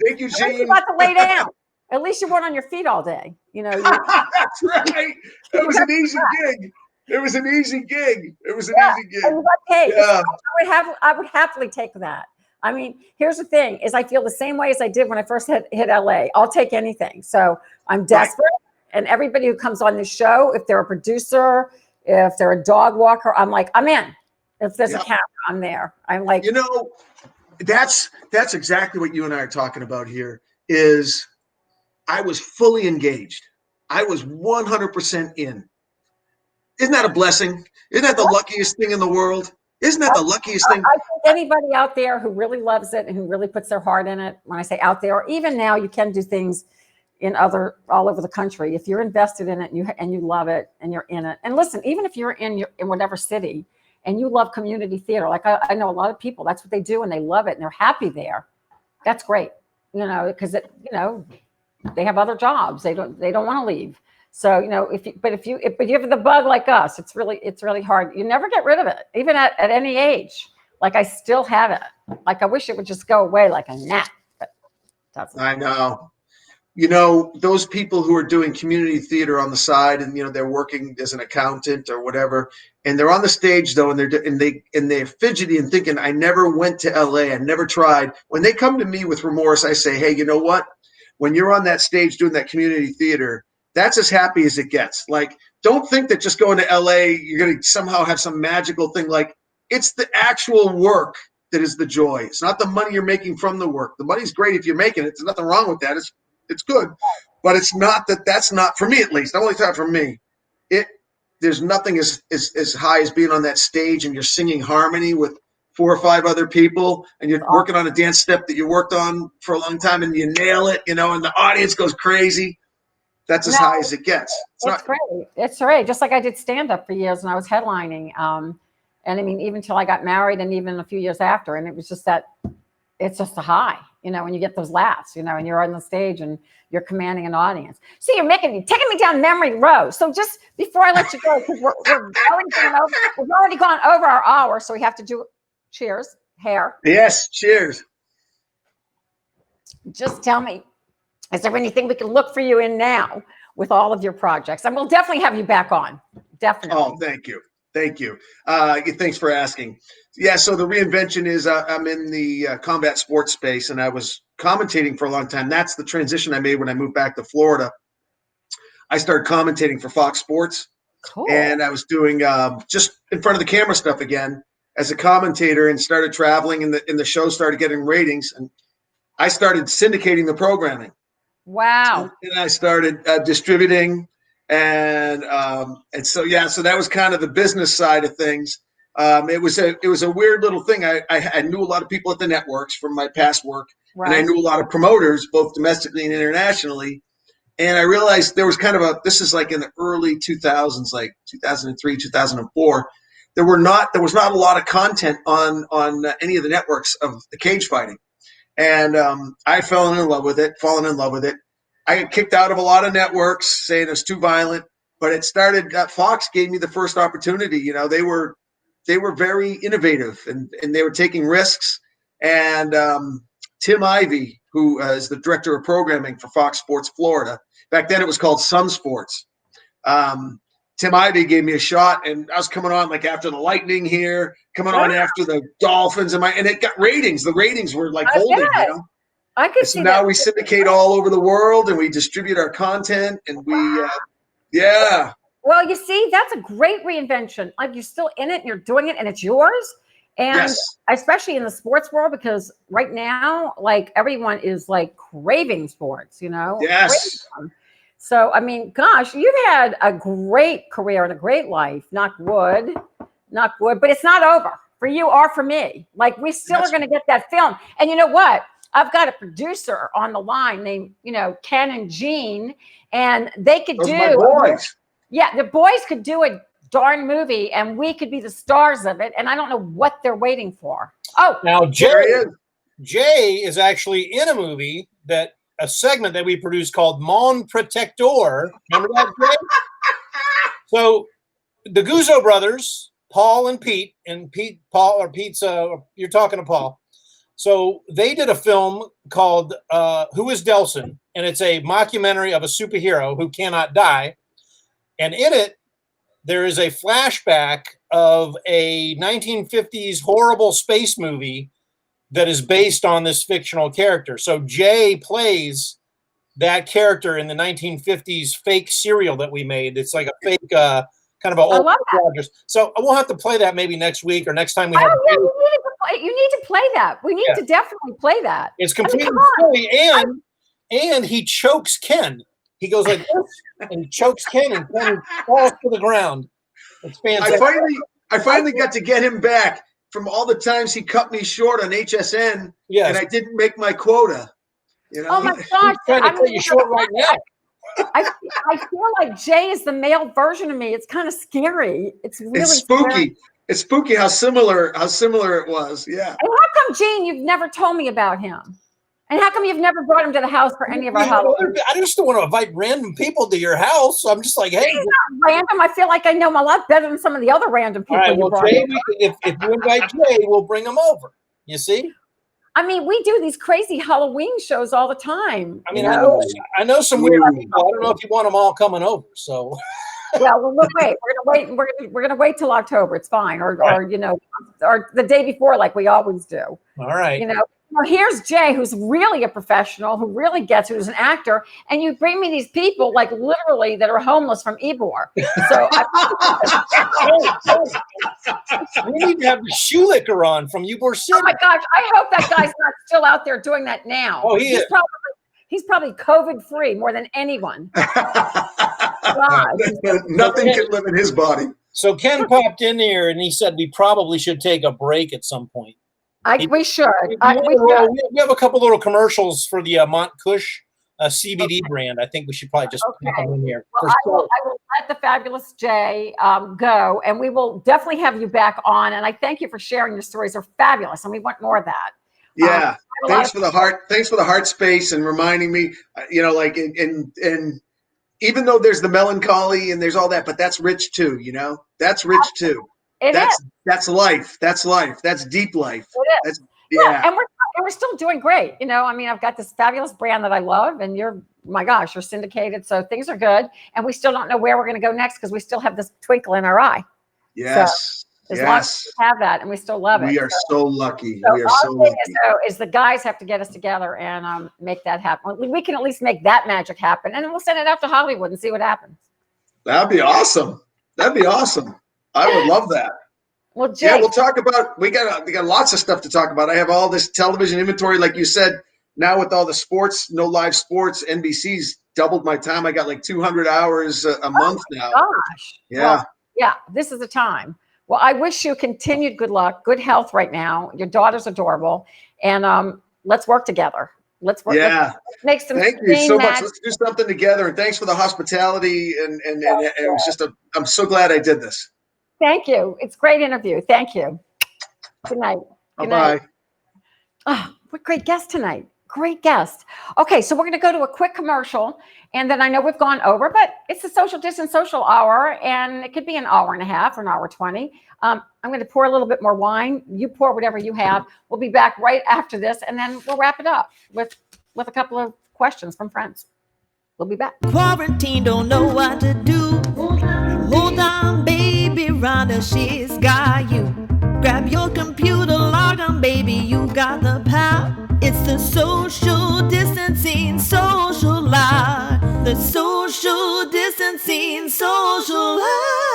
[SPEAKER 9] Thank you, Gene.
[SPEAKER 2] You're about to lay down. At least you weren't on your feet all day. You know.
[SPEAKER 9] That's right. It was an easy gig. It was an easy gig.
[SPEAKER 2] And you got paid. Yeah. I would happily take that. I mean, here's the thing: is I feel the same way as I did when I first hit LA. I'll take anything. So I'm desperate. Right. And everybody who comes on the show, if they're a producer, if they're a dog walker, I'm like, I'm in. If there's a camera, I'm there. I'm like,
[SPEAKER 9] you know, that's exactly what you and I are talking about here. Is I was fully engaged. I was 100% in. Isn't that a blessing? Isn't that the luckiest thing in the world? Isn't that the luckiest thing?
[SPEAKER 2] I think anybody out there who really loves it and who really puts their heart in it, when I say out there, or even now you can do things all over the country. If you're invested in it and you love it and you're in it. And listen, even if you're in whatever city and you love community theater, like I know a lot of people, that's what they do and they love it and they're happy there. That's great, because they have other jobs. They don't want to leave. So, if you have the bug like us, it's really hard. You never get rid of it, even at any age. Like I still have it. Like I wish it would just go away like a gnat, but it doesn't.
[SPEAKER 9] I know. Those people who are doing community theater on the side and, they're working as an accountant or whatever, and they're on the stage though, and they're fidgety and thinking, I never went to LA. I never tried. When they come to me with remorse, I say, hey, you know what? When you're on that stage doing that community theater, that's as happy as it gets. Like, don't think that just going to LA, you're going to somehow have some magical thing. Like, it's the actual work that is the joy. It's not the money you're making from the work. The money's great if you're making it. There's nothing wrong with that. It's good. But it's not that's not for me, at least. I'm only talking for me. There's nothing as high as being on that stage and you're singing harmony with 4 or 5 other people and you're working on a dance step that you worked on for a long time and you nail it, and the audience goes crazy. That's as high as it gets.
[SPEAKER 2] It's great. It's great. Just like I did stand-up for years and I was headlining. And I mean, even till I got married and even a few years after. And it was just it's just a high, when you get those laughs, and you're on the stage and you're commanding an audience. See, you're taking me down memory road. So just before I let you go, because we've already gone over our hour. So we have to do cheers, hair.
[SPEAKER 9] Yes, cheers.
[SPEAKER 2] Just tell me, is there anything we can look for you in now with all of your projects? And we'll definitely have you back on. Definitely.
[SPEAKER 9] Oh, thank you. Thank you. Thanks for asking. Yeah, so the reinvention is I'm in the combat sports space, and I was commentating for a long time. That's the transition I made when I moved back to Florida. I started commentating for Fox Sports, and I was doing just in front of the camera stuff again as a commentator, and started traveling, and the show started getting ratings, and I started syndicating the programming.
[SPEAKER 2] Wow.
[SPEAKER 9] And I started distributing, and so that was kind of the business side of things. It was a weird little thing. I knew a lot of people at the networks from my past work, and I knew a lot of promoters, both domestically and internationally. And I realized there was kind of this is like in the early 2000s, like 2003, 2004. There was not a lot of content on any of the networks of the cage fighting. And I fallen in love with it. I got kicked out of a lot of networks saying it's too violent, but it started. Fox gave me the first opportunity. They were very innovative and they were taking risks. And Tim Ivey, who is the director of programming for Fox Sports Florida, back then it was called Sun Sports. Tim Ivey gave me a shot, and I was coming on like after the Lightning here, coming on after the Dolphins, and it got ratings. The ratings were like holding,
[SPEAKER 2] I could see
[SPEAKER 9] now
[SPEAKER 2] that.
[SPEAKER 9] we syndicate all over the world, and we distribute our content, and yeah.
[SPEAKER 2] Well, you see, that's a great reinvention. Like you're still in it, and you're doing it, and it's yours. And especially in the sports world, because right now, like everyone is like craving sports,
[SPEAKER 9] Yes.
[SPEAKER 2] So, I mean, gosh, you've had a great career and a great life. Knock wood, but it's not over for you or for me. Like we still are going to get that film. And you know what? I've got a producer on the line named, Ken and Jean, and they could
[SPEAKER 9] Those are my boys.
[SPEAKER 2] Yeah, the boys could do a darn movie, and we could be the stars of it. And I don't know what they're waiting for. Oh,
[SPEAKER 5] now Jay is actually in a movie a segment that we produced called Mon Protector. Remember that, Jay? So the Guzzo brothers, Paul and Pete, Pete's, you're talking to Paul. So they did a film called Who is Delson? And it's a mockumentary of a superhero who cannot die. And in it, there is a flashback of a 1950s horrible space movie that is based on this fictional character. So Jay plays that character in the 1950s fake serial that we made. It's like a fake kind of an old Rogers. So we'll have to play that maybe next week or next time we have.
[SPEAKER 2] Oh yeah, you need to play that. We need to definitely play that.
[SPEAKER 5] It's completely silly, and he chokes Ken. He goes like this and chokes Ken, and Ken falls to the ground. It's fantastic.
[SPEAKER 9] I finally got to get him back. from all the times he cut me short on HSN,
[SPEAKER 5] Yes.
[SPEAKER 9] and I didn't make my quota. You know?
[SPEAKER 2] Oh my gosh!
[SPEAKER 5] Trying to cut you short right now.
[SPEAKER 2] I feel like Jay is the male version of me. It's kind of scary. It's really
[SPEAKER 9] It's spooky.
[SPEAKER 2] scary.
[SPEAKER 9] It's spooky how similar it was. Yeah.
[SPEAKER 2] And how come, Gene, you've never told me about him? And how come you've never brought him to the house for any of our Halloween?
[SPEAKER 5] I just don't want to invite random people to your house. So I'm just like, hey.
[SPEAKER 2] He's not random. I feel like I know him a lot better than some of the other random people.
[SPEAKER 5] All right,
[SPEAKER 2] you
[SPEAKER 5] well,
[SPEAKER 2] brought
[SPEAKER 5] Jay,
[SPEAKER 2] in.
[SPEAKER 5] if you invite Jay, we'll bring him over. You see?
[SPEAKER 2] I mean, we do these crazy Halloween shows all the time.
[SPEAKER 5] I mean, I know some weird people. I don't know if you want them all coming over. So.
[SPEAKER 2] Well, look, wait. We're gonna wait till October. It's fine, or the day before, like we always do.
[SPEAKER 5] All right.
[SPEAKER 2] Well, here's Jay, who's really a professional, who really gets it, who's an actor, and you bring me these people, like literally, that are homeless from Ybor. So
[SPEAKER 5] we need to have the shoe licker on from Ybor City.
[SPEAKER 2] Oh my gosh! I hope that guy's not still out there doing that now.
[SPEAKER 5] Oh, he is.
[SPEAKER 2] He's probably COVID free more than anyone. God.
[SPEAKER 9] Nothing can live in his body.
[SPEAKER 5] So Ken popped in here and he said we probably should take a break at some point.
[SPEAKER 2] We should.
[SPEAKER 5] We have a couple little commercials for the Montkush CBD brand. I think we should probably just put them in here.
[SPEAKER 2] Well, I will let the fabulous Jay go, and we will definitely have you back on. And I thank you for sharing your stories. They're fabulous, and we want more of that.
[SPEAKER 9] Yeah. Thanks for the heart space and reminding me, and even though there's the melancholy and there's all that, but that's rich too, that's rich too. That's life. That's life. That's deep life.
[SPEAKER 2] It is. Yeah. And we're still doing great. I mean, I've got this fabulous brand that I love, and you're syndicated. So things are good. And we still don't know where we're going to go next because we still have this twinkle in our eye.
[SPEAKER 9] Yes.
[SPEAKER 2] So, as long as we have that, and we still love it.
[SPEAKER 9] We are so lucky.
[SPEAKER 2] So
[SPEAKER 9] we are so lucky.
[SPEAKER 2] Is the guys have to get us together and make that happen. We can at least make that magic happen, and then we'll send it out to Hollywood and see what happens.
[SPEAKER 9] That'd be awesome. I would love that.
[SPEAKER 2] Well, Jake,
[SPEAKER 9] yeah, we'll talk about. We got lots of stuff to talk about. I have all this television inventory, like you said. Now with all the sports, no live sports, NBC's doubled my time. I got like 200 hours a month now.
[SPEAKER 2] Gosh.
[SPEAKER 9] Yeah.
[SPEAKER 2] Well, yeah. This is the time. Well, I wish you continued good luck, good health right now. Your daughter's adorable, and let's work together. Let's work.
[SPEAKER 9] Yeah.
[SPEAKER 2] Let's make some.
[SPEAKER 9] Thank you so much. Let's do something together. And thanks for the hospitality. And it was just I'm so glad I did this.
[SPEAKER 2] Thank you. It's a great interview. Thank you. Good night. Good night. Oh, what great guest tonight. Great guest. Okay, so we're going to go to a quick commercial, and then I know we've gone over, but it's the social distance social hour, and it could be an hour and a half or an hour 20. I'm going to pour a little bit more wine. You pour whatever you have. We'll be back right after this, and then we'll wrap it up with a couple of questions from friends. We'll be back.
[SPEAKER 1] Quarantine, don't know what to do. Hold on, baby, Rhonda, she's got you. Grab your computer, log on, baby, you got the power. It's the social distancing social life. The social distancing social life.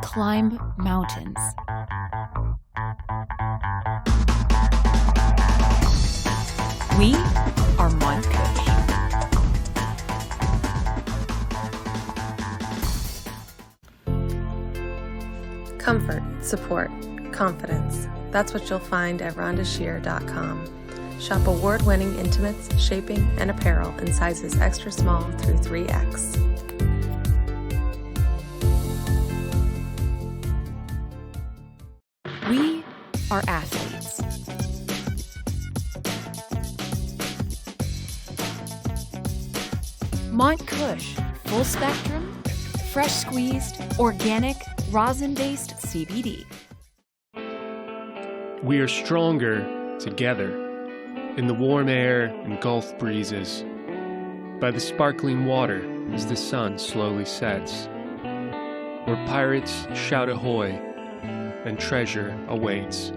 [SPEAKER 11] Climb mountains. We are Montkush.
[SPEAKER 12] Comfort, support, confidence. That's what you'll find at rhondashear.com. Shop award-winning intimates, shaping, and apparel in sizes extra small through 3X.
[SPEAKER 11] We are athletes. Montkush, full spectrum, fresh squeezed, organic, rosin-based CBD.
[SPEAKER 13] We are stronger together, in the warm air and Gulf breezes, by the sparkling water as the sun slowly sets, where pirates shout ahoy and treasure awaits,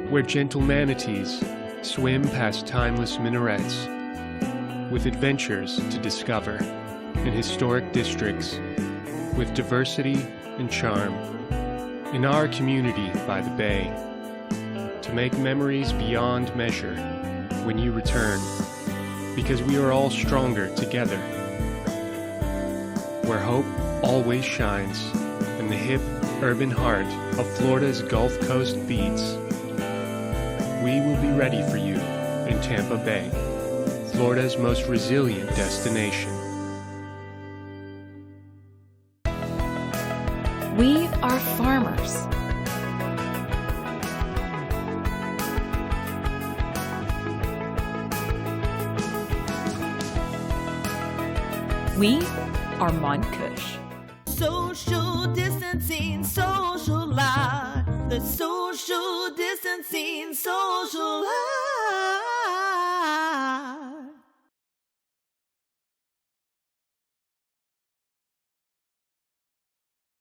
[SPEAKER 13] where gentle manatees swim past timeless minarets, with adventures to discover in historic districts, with diversity and charm, in our community by the bay, to make memories beyond measure when you return, because we are all stronger together. Where hope always shines, in the hip, urban heart of Florida's Gulf Coast beats, we will be ready for you in Tampa Bay, Florida's most resilient destination.
[SPEAKER 11] We are farmers. We are Montkush.
[SPEAKER 1] Social distancing, social life. The social distancing, social life.